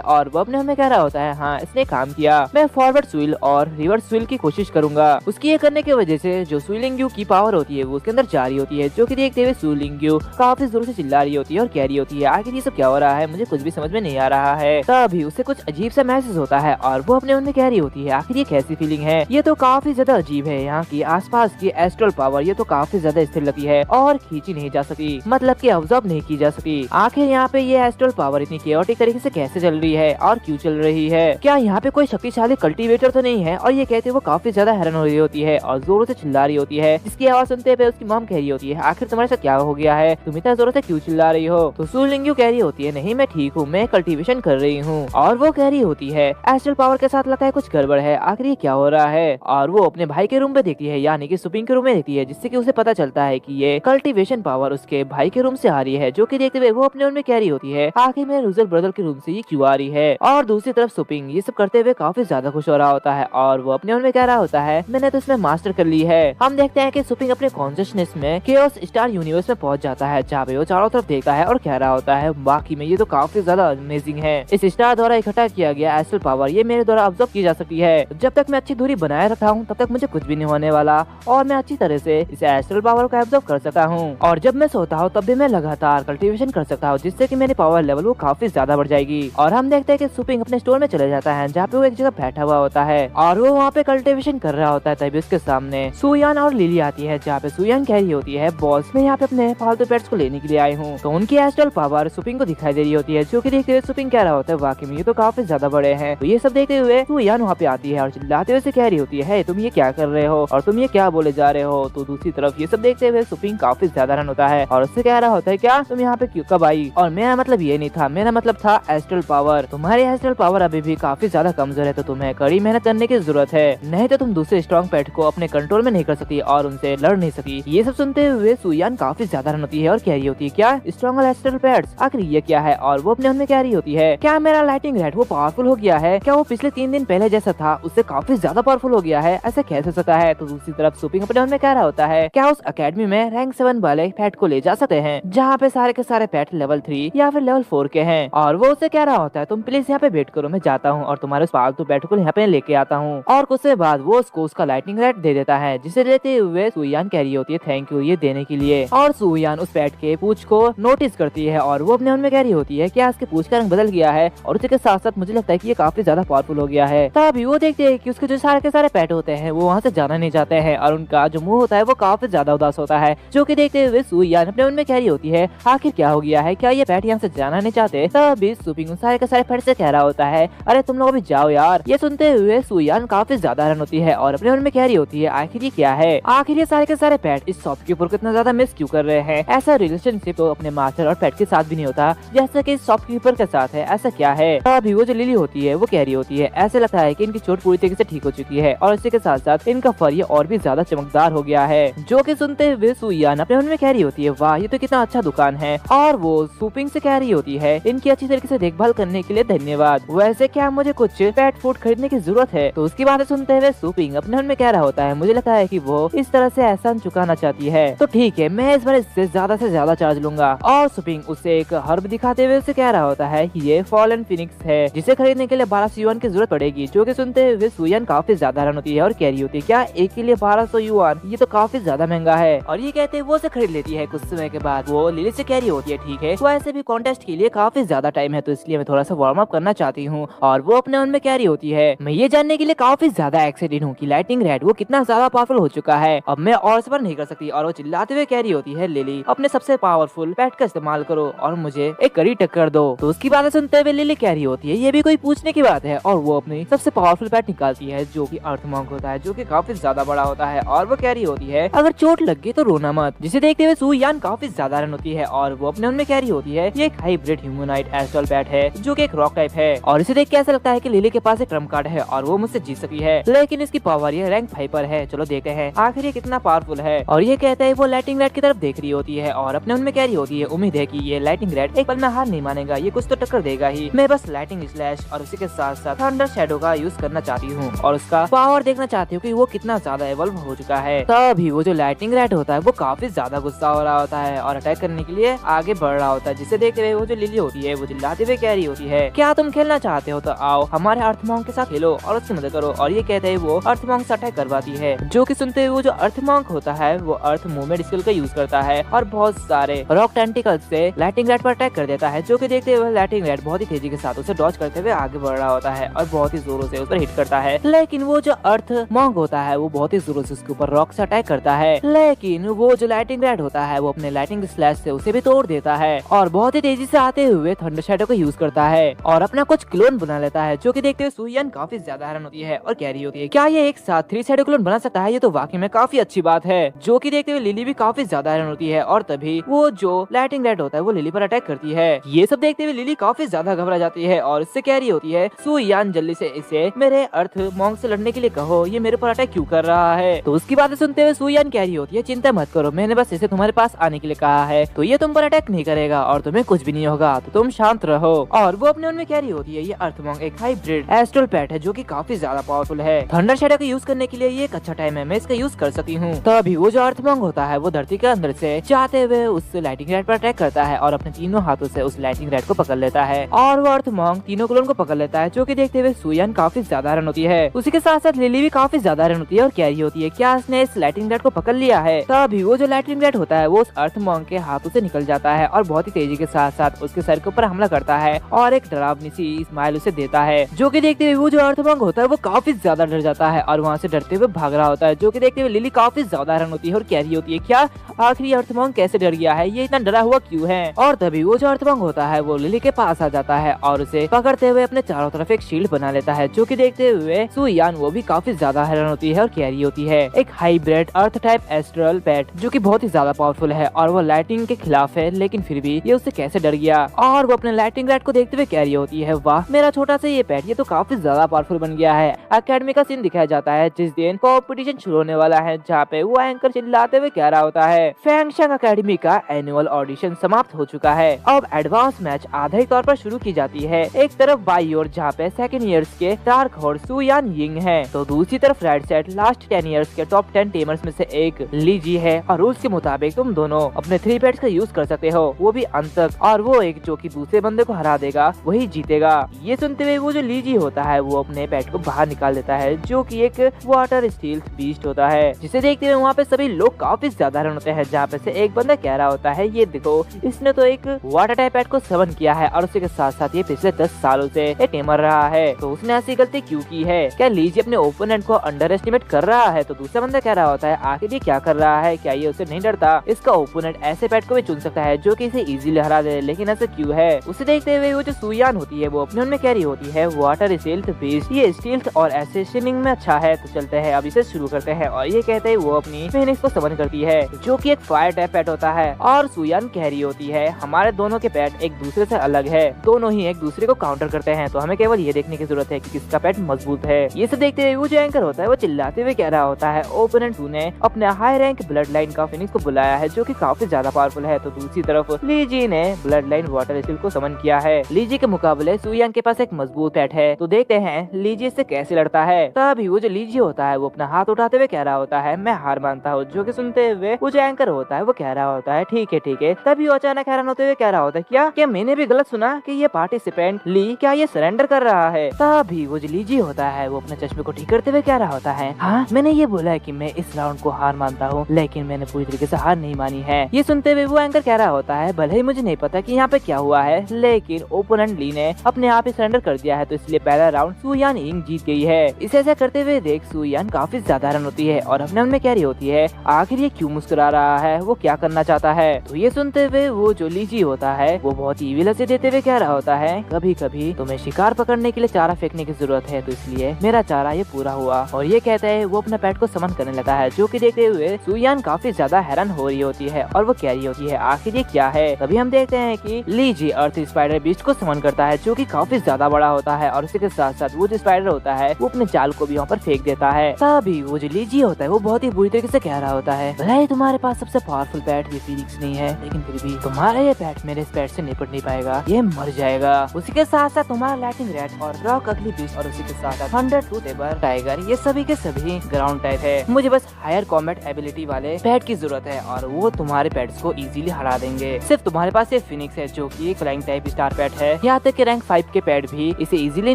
और वो अपने मन में कह रहा होता है हाँ इसने काम किया, मैं फॉरवर्ड स्विल और रिवर्स स्विल की कोशिश करूंगा। उसकी ये करने की वजह से जो सू लिंग्यू की पावर होती है वो उसके अंदर जा रही होती है, जो कि देखते हुए सू लिंग्यू काफी जोर से चिल्ला रही होती है और कह रही होती है आखिर ये सब क्या हो रहा है, मुझे कुछ भी समझ में नहीं आ रहा है। तभी उसे कुछ अजीब सा महसूस होता है और वो अपने मन में कह रही होती है आखिर ये कैसी फीलिंग है, ये तो काफी ज्यादा अजीब है, यहाँ की आसपास की एस्ट्रल पावर ये तो काफी ज्यादा स्थिर लगती है और खींची नहीं जा सकती, मतलब कि ऑब्जर्व नहीं की जा सकती। आखिर यहाँ पे ये एस्ट्रल पावर इतनी केओटिक तरीके से कैसे चल रही है और क्यों चल रही है, क्या यहाँ पे कोई शक्तिशाली कल्टीवेटर तो नहीं है। और ये कहते वो काफी ज्यादा हैरान हो रही होती है और जोरों से चिल्ला रही होती है, जिसकी आवाज सुनते हुए उसकी मॉम कह रही होती है आखिर तुम्हारे साथ क्या हो गया है, तुम इतना जोरों से क्यों चिल्ला रही हो। तो सू लिंग्यू कह रही होती है नहीं मैं ठीक हूँ, मैं कल्टीवेशन कर रही हूँ। और वो कह रही होती है एस्ट्रल पावर के साथ लगता है कुछ गड़बड़ है, आखिर ये क्या हो रहा है। और वो अपने भाई के रूम में देखती है, यानी कि सुपिंग के रूम में देखती है, जिससे कि उसे पता चलता है कि ये कल्टीवेशन पावर उसके भाई के रूम से आ रही है, जो कि देखते हुए वो अपने उनमें कह रही होती है आखिर मेरे रूजल ब्रदर के रूम से ये क्यों आ रही है। और दूसरी तरफ सुपिंग ये सब करते हुए काफी ज्यादा खुश हो रहा होता है और वो अपने उनमें कह रहा होता है मैंने तो इसमें मास्टर कर ली है। हम देखते हैं कि सुपिंग अपने कॉन्शियसनेस में केओस स्टार यूनिवर्स में पहुंच जाता है, जहाँ पे वो चारों तरफ देखता है और कह रहा होता है बाकी में ये तो काफी ज्यादा अमेजिंग है, इस स्टार द्वारा इकट्ठा किया गया एस्ट्रल पावर ये मेरे द्वारा ऑब्जर्व की जा सकती है, जब तक मैं अच्छी दूरी बनाए रखा हूँ तब तक मुझे कुछ भी नहीं होने वाला और मैं अच्छी तरह से इस एस्ट्रल पावर को ऑब्जर्व कर सकता हूँ। और जब मैं सोता हूँ तब भी मैं लगातार कल्टीवेशन कर सकता हूँ, जिससे कि मेरी पावर लेवल वो काफी ज्यादा बढ़ जाएगी। और हम देखते हैं कि सुपिंग अपने स्टोर में चले जाता है, जहाँ पे वो एक जगह बैठा हुआ होता है और वो वहाँ पे कल्टीवेशन कर रहा होता है। तभी उसके सामने सुयान और लिली आती है, जहाँ पे सुयान कह रही होती है बॉस मैं यहाँ पे अपने फालतू पेट्स को लेने के लिए आई हूँ। तो उनकी एस्ट्रल पावर सुपिंग को दिखाई दे रही होती है, जो कि देखते हुए सुपिंग कह रहा होता है वाकई में ये तो काफी ज्यादा बड़े हैं। तो ये सब देखते हुए सुयान वहाँ पे आती है और चिल्लाते हुए कह रही होती है तुम ये क्या कर रहे हो और तुम ये क्या बोले जा रहे हो। तो दूसरी तरफ ये सब देखते हुए सुपिंग काफी ज्यादा रन होता है और उससे कह रहा होता है क्या तुम यहाँ पे क्यों कब आई, और मेरा मतलब ये नहीं था, मेरा मतलब था एस्ट्रल पावर, तुम्हारी एस्ट्रल पावर अभी भी काफी ज्यादा कमजोर है, तो तुम्हें कड़ी मेहनत करने की जरूरत है, नहीं तो तुम दूसरे स्ट्रॉन्ग पेट को अपने कंट्रोल में नहीं कर सकती और उनसे लड़ नहीं सकती। ये सब सुनते हुए सुयान काफी ज्यादा रन होती है और कह रही होती है क्या स्ट्रॉन्ग एस्ट्रल पेट्स, आखिर ये क्या है। और वो अपने मन में कह रही होती है क्या मेरा लाइटिंग रेड वो पावरफुल हो गया है, क्या वो पिछले 3 दिन पहले जैसा था उससे काफी ज्यादा पावरफुल हो गया है, ऐसा कैसे सकता है। तो दूसरी तरफ सुपिंग अपने मन में कह रहा होता है क्या उस अकेडमी में रैंक 7 वाले पेट को ले जा सकते हैं, जहाँ पे सारे के सारे पेट लेवल 3 या फिर लेवल 4 के हैं। और वो उसे कह रहा होता है तुम प्लीज यहाँ पे वेट करो, मैं जाता हूँ और तुम्हारे उस पालतू पेट को यहाँ पे लेके आता हूँ। और कुछ देर बाद वो उसको उसका लाइटनिंग रेड दे देता है, जिसे लेते हुए सुयान कह रही होती है थैंक यू ये देने के लिए। और सुयान उस पेट के पूंछ को नोटिस करती है और वो अपने मन में कह रही होती है क्या इसके पूंछ का रंग बदल गया है और उसके साथ साथ मुझे लगता है कि ये काफी ज्यादा पावरफुल हो गया है। तभी वो देखते हैं कि उसके जो सारे के सारे पेट होते हैं वो वहाँ से जाना नहीं चाहते हैं और उनका जो मुंह होता है वो काफी ज्यादा उदास होता है, जो कि देखते हुए सुयान अपने मन में कह रही होती है आखिर क्या हो गया है, क्या ये पेट यहाँ से जाना नहीं चाहते। तभी सुपिंग सारे के सारे पेट से कह रहा होता है अरे तुम लोग अभी जाओ यार। ये सुनते हुए सुयान काफी ज्यादा हैरान होती है और अपने मन में कह रही होती है आखिर ये क्या है, आखिर ये सारे के सारे पेट इस शॉपकीपर को इतना ज्यादा मिस क्यों कर रहे हैं, ऐसा रिलेशनशिप तो अपने मास्टर और पेट के साथ भी नहीं होता जैसे कि शॉपकीपर के साथ है, ऐसा क्या है। तभी वो जो लिली होती है वो कैरी होती है। ऐसे लगता है कि इनकी चोट पूरी तरीके से ठीक हो चुकी है और इसी के साथ साथ इनका फर ये और भी ज्यादा चमकदार हो गया है। जो कि सुनते हुए सुयान अपने मन में कैरी होती है, वाह ये तो कितना अच्छा दुकान है। और वो सूपिंग से कैरी होती है, इनकी अच्छी तरीके से देखभाल करने के लिए धन्यवाद। वैसे क्या मुझे कुछ पेट फूड खरीदने की जरूरत है? तो उसकी बातें सुनते हुए सूपिंग अपने मन में कह रहा होता है, मुझे लगता है कि वो इस तरह से एहसान चुकाना चाहती है, तो ठीक है मैं इस बार इससे ज्यादा चार्ज लूंगा। और सूपिंग उसे एक हर्ब दिखाते हुए उसे कह रहा होता है कि ये फॉलन फिनिक्स है जिसे खरीदने के लिए 1200 युआन की जरूरत पड़ेगी। जो कि सुनते हुए सुयान काफी ज्यादा हैरान होती है और कैरी होती है, क्या एक के लिए 1200 युआन, ये तो काफी ज्यादा महंगा है। और ये कहते वो उसे खरीद लेती है। कुछ समय के बाद वो लिली से कैरी होती है, ठीक है तो ऐसे भी कॉन्टेस्ट के लिए काफी ज्यादा टाइम है तो इसलिए मैं थोड़ा सा वार्म अप करना चाहती हूँ। और वो अपने मन में कैरी होती है, मैं ये जानने के लिए काफी ज्यादा एक्साइटेड हूँ कि लाइटिंग रेड वो कितना ज्यादा पावरफुल हो चुका है, अब मैं और सबर नहीं कर सकती। और वो चिल्लाते हुए कैरी होती है, लिली अपने सबसे पावरफुल पेट का इस्तेमाल करो और मुझे एक कड़ी टक्कर दो। तो उसकी बातें सुनते हुए लिली कैरी होती है, ये भी कोई पूछने की बात है। और वो अपनी सबसे पावरफुल पेट निकालती है जो कि अर्थ मॉन्क होता है, जो कि काफी ज्यादा बड़ा होता है। और वो कैरी होती है, अगर चोट लग गई तो रोना मत, जिसे देखते हुए सुयान काफी ज्यादा हैरान होती है। और वो अपने उनमें कैरी होती है, ये एक हाइब्रिड ह्यूमनॉइड एस्ट्रल पेट है जो कि एक रॉक टाइप है। और इसे देख के ऐसा लगता है कि लिली के पास एक ट्रम्प कार्ड है और वो मुझसे जीत सकी है, लेकिन इसकी पावर ये रैंक 5 पर है। चलो देखते हैं आखिर ये कितना पावरफुल है। और ये कहता है वो लाइटिंग रेड की तरफ देख रही होती है और अपने उनमें कैरी होती है, उम्मीद है कि ये लाइटिंग रेड एक पल में हार नहीं मानेगा, ये कुछ तो टक्कर देगा ही। मैं बस लाइटिंग स्लैश और उसी के साथ साथ थंडर शैडो का यूज करना चाहती हूँ और उसका पावर देखना चाहती हूँ कि वो कितना ज्यादा एवॉल्व हो चुका है। तभी वो जो लाइटिंग रेड होता है वो काफी ज्यादा गुस्सा हो रहा होता है और अटैक करने के लिए आगे बढ़ रहा होता है, जिसे देखते हुए वो जो लिली होती है वो चिल्लाते हुए कह रही होती है, क्या तुम खेलना चाहते हो तो आओ हमारे अर्थ मॉन्क के साथ खेलो और उसकी मदद करो। और ये कहते हैं वो अर्थ मॉन्क से अटैक करवाती है, जो कि सुनते हुए वो जो अर्थ मॉन्क होता है वो अर्थ मूवमेंट स्किल का यूज करता है और बहुत सारे रॉक टेंटिकल्स से लाइटिंग रेड पर अटैक कर देता है। जो कि देखते हुए लाइटिंग रेड बहुत ही तेजी के साथ उसे डॉज करते हुए आगे बढ़ रहा होता है और बहुत ही जोरों से उस पर हिट करता है। लेकिन वो जो अर्थ मॉन्क होता है वो बहुत ही जोरों से उसके ऊपर रॉक से अटैक करता है, लेकिन वो जो लाइटिंग रेड होता है वो अपने लाइटिंग स्लैश से उसे भी तोड़ देता है और बहुत ही तेजी से आते हुए थंडर शैडो का यूज करता है और अपना कुछ क्लोन बना लेता है। जो कि देखते हुए सुयान काफी ज्यादा हैरान होती है और कह रही होती है, क्या ये एक साथ 3 शैडो क्लोन बना सकता है, ये तो वाकई में काफी अच्छी बात है। जो कि देखते हुए लिली भी काफी ज्यादा हैरान होती है और तभी वो जो लाइटिंग रेड होता है वो लिली पर अटैक करती है। ये सब देखते हुए लिली काफी ज्यादा घबरा जाती है और इससे कह रही होती है, सुयान जल्दी से इसे मेरे अर्थ मॉन्क से लड़ने के लिए कहो, ये मेरे पर अटैक क्यों कर रहा है। तो उसकी बातें सुनते हुए सुयान कह रही होती है, चिंता मत करो, मैंने बस इसे तुम्हारे पास आने के लिए कहा है तो ये तुम पर अटैक नहीं करेगा और तुम्हें कुछ भी नहीं होगा, तो तुम शांत रहो। और वो अपने उनमें कह रही होती है, ये अर्थ मॉन्क एक हाइब्रिड एस्ट्रल पेट है जो कि काफी ज्यादा पावरफुल है, थंडर शैडो का यूज करने के लिए ये एक अच्छा टाइम है, मैं इसका यूज कर सकती हूँ। तभी वो जो अर्थ मॉन्क होता है वो धरती के अंदर से जाते हुए उस लाइटिंग रेड पर अटैक करता है और अपने तीनों हाथों से उस लाइटिंग रेड को पकड़ लेता है और वो अर्थ मॉन्क तीनों क्लोन को पकड़ लेता है। जो कि देखते हुए सुयान काफी ज्यादा हैरान होती है, उसी के साथ साथ लिली भी काफी ज्यादा हैरान होती है और कह रही होती है, क्या इसने इस लाइटिंग रेड को पकड़ लिया है। तभी वो जो लाइटिंग रेड होता है वो उस अर्थ मॉन्क के हाथों से निकल जाता है और बहुत ही तेजी के साथ साथ उसके सर के ऊपर हमला करता है और एक डरावनी सी स्माइल उसे देता है। जो कि देखते हुए वो जो अर्थ मॉन्क होता है वो काफी ज्यादा डर जाता है और वहाँ से डरते हुए भाग रहा होता है। जो कि देखते हुए लिली काफी ज्यादा हैरान होती है और कह रही होती है, क्या आखिरी अर्थ मॉन्क कैसे डर गया है, ये इतना डरा हुआ क्यों है। और तभी वो जो अर्थ मॉन्क होता है वो लिली के पास आ जाता है और उसे पकड़ते हुए अपने चारों तरफ एक शील्ड बना लेता है। जो कि देखते हुए सुयान वो भी काफी ज्यादा हैरान होती है और कह रही होती है, एक हाइब्रिड अर्थ टाइप एस्ट्रल पेट जो कि बहुत ही ज्यादा पावरफुल है और वो लाइटिंग के खिलाफ है, लेकिन फिर भी ये उससे कैसे डर गया। और वो अपने लाइटिंग रेड को देखते हुए कह रही होती है, वाह मेरा छोटा सा ये पेट ये तो काफी ज्यादा पावरफुल बन गया है। अकेडमी का सीन दिखाया जाता है जिस दिन कॉम्पिटिशन शुरू होने वाला है, जहाँ पे वो एंकर चिल्लाते हुए कह रहा होता है, फैंगशंग अकेडमी का एनुअल ऑडिशन समाप्त हो चुका है, अब एडवांस मैच आधारित तौर पर शुरू की जाती है। एक तरफ बाई ओर जहाँ पे सेकंड ईयर्स के डार्क हॉर्स सुयान यिंग है, तो दूसरी तरफ राइट साइड लास्ट 10 ईयर्स के टॉप 10 टीमर्स में से एक लीजी है और रूल्स के मुताबिक तुम दोनों अपने 3 पेट्स का यूज कर सकते हो, वो भी अंत तक, और वो एक जो कि दूसरे बंदे को हरा देगा वही जीतेगा। ये सुनते हुए वो जो लीजी होता है वो अपने पेट को बाहर निकाल देता है जो कि एक वाटर स्टील बीस्ट होता है, जिसे देखते हुए वहाँ पे सभी लोग काफी ज्यादा हैरान होते हैं। जहाँ पे से एक बंदा कह रहा होता है, ये देखो इसने तो एक वाटर टाइप पेट को समन किया है और उसी के साथ साथ ये पिछले 10 सालों से ये टेमर रहा है, तो उसने ऐसी गलती क्यों की है, क्या लीजी अपने ओपोनेंट को अंडर एस्टिमेट कर रहा है। तो दूसरा बंदा कह रहा होता है, आखिर ये क्या कर रहा है, क्या ये उसे नहीं डरता, इसका ओपोनेंट ऐसे पेट को भी चुन सकता है जो कि इसे इजीली हरा दे, लेकिन ऐसा क्यों है। उसे देखते हुए वो जो सुयान होती है वो अपने मन में कह रही होती है, वाटर स्टील्थ बीस्ट ये स्टील्थ और एसेसिनिंग में अच्छा है, तो चलते हैं अब इसे शुरू करते हैं। और ये कहते हैं वो अपनी फिनिक्स को समन करती है जो कि एक फायर टाइप पेट होता है और सुयान कह रही होती है, हमारे दोनों के पेट एक दूसरे से अलग है, दोनों ही एक दूसरे को काउंटर करते हैं, हैं तो हमें केवल ये देखने की जरूरत है कि किसका पेट मजबूत है। ये सब देखते हुए वो जो एंकर होता है वो चिल्लाते हुए कह रहा होता है ओपोनेंट 2 ने अपने हाई रैंक ब्लड लाइन का फिनिक्स को बुलाया है जो कि काफी ज्यादा पावरफुल है। तो दूसरी तरफ लीजी ने ब्लड लाइन वाटर स्किल को समन किया है। लीजी के मुकाबले सुयान के पास एक मजबूत पेट है। तो देखते हैं लीजी इससे कैसे लड़ता है। तभी वो जो लीजी होता है वो अपना हाथ उठाते हुए कह रहा होता है मैं हार मानता हूँ, जो कि सुनते हुए वो जो एंकर होता है वो कह रहा होता है ठीक है ठीक है। तभी वो अचानक हैरान होते हुए कह रहा होता है क्या मैंने भी गलत सुना कि ये पार्टिसिपेंट ली क्या ये सरेंडर कर रहा है। तभी वो जो लीजी होता है वो अपने चश्मे को ठीक करते हुए कह रहा होता है हाँ मैंने ये बोला है कि मैं इस राउंड को हार मानता हूँ, लेकिन मैंने पूरी तरीके से हार नहीं मानी है। ये सुनते हुए वो एंकर कह रहा होता है भले ही मुझे नहीं पता कि यहाँ पे क्या हुआ है, लेकिन ओपोनेंट ली ने अपने आप ही सरेंडर कर दिया है, तो इसलिए पहला राउंड सुयान इंग जीत गई है। इसे ऐसा करते हुए देख सुयान काफी ज्यादा हैरान होती है और अपने मन में कह रही होती है आखिर ये क्यों मुस्कुरा रहा है, वो क्या करना चाहता है। तो ये सुनते हुए वो जो लीजी होता है वो बहुत ही ईविल से देते हुए कह रहा होता है कभी कभी तुम्हें शिकार पकड़ने के लिए चारा फेंकने की जरूरत है, तो इसलिए मेरा चारा ये पूरा हुआ। और ये कहते हैं वो अपना पेट को समन करने लगता है, जो कि देखते हुए सुयान काफी ज्यादा हैरान हो रही होती है और वो कह रही होती है आखिर ये क्या है। तभी हम देखते हैं कि लीजी अर्थ स्पाइडर बीस्ट को समन करता है जो कि काफी ज्यादा बड़ा होता है और उसी के साथ साथ वो जो स्पाइडर होता है वो अपने जाल को भी वहाँ पर फेंक देता है। तभी वो जो लीजी होता है वो बहुत ही बुरी तरीके से कह रहा होता है भले ही तुम्हारे पास सबसे पावरफुल पेट ये फीनिक्स नहीं है, लेकिन फिर भी तुम्हारा ये पेट मेरे इस पेट से निपट नहीं पाएगा, ये मर जाएगा। उसी के साथ साथ तुम्हारा लाइटिंग रैट और रॉक अगली बीस्ट और उसी के साथ साथ 100 टूथ एबर टाइगर ये सभी के सभी ग्राउंड टाइप है। मुझे बस हायर कॉम्बैट एबिलिटी वाले पेट की जरूरत है और वो तुम्हारे पेट्स को इजीली हरा देंगे। सिर्फ तुम्हारे पास ये फिनिक्स है जो कि एक फ्लाइंग टाइप स्टार पेट है, यहाँ तक कि रैंक 5 के पेट भी इसे इजीली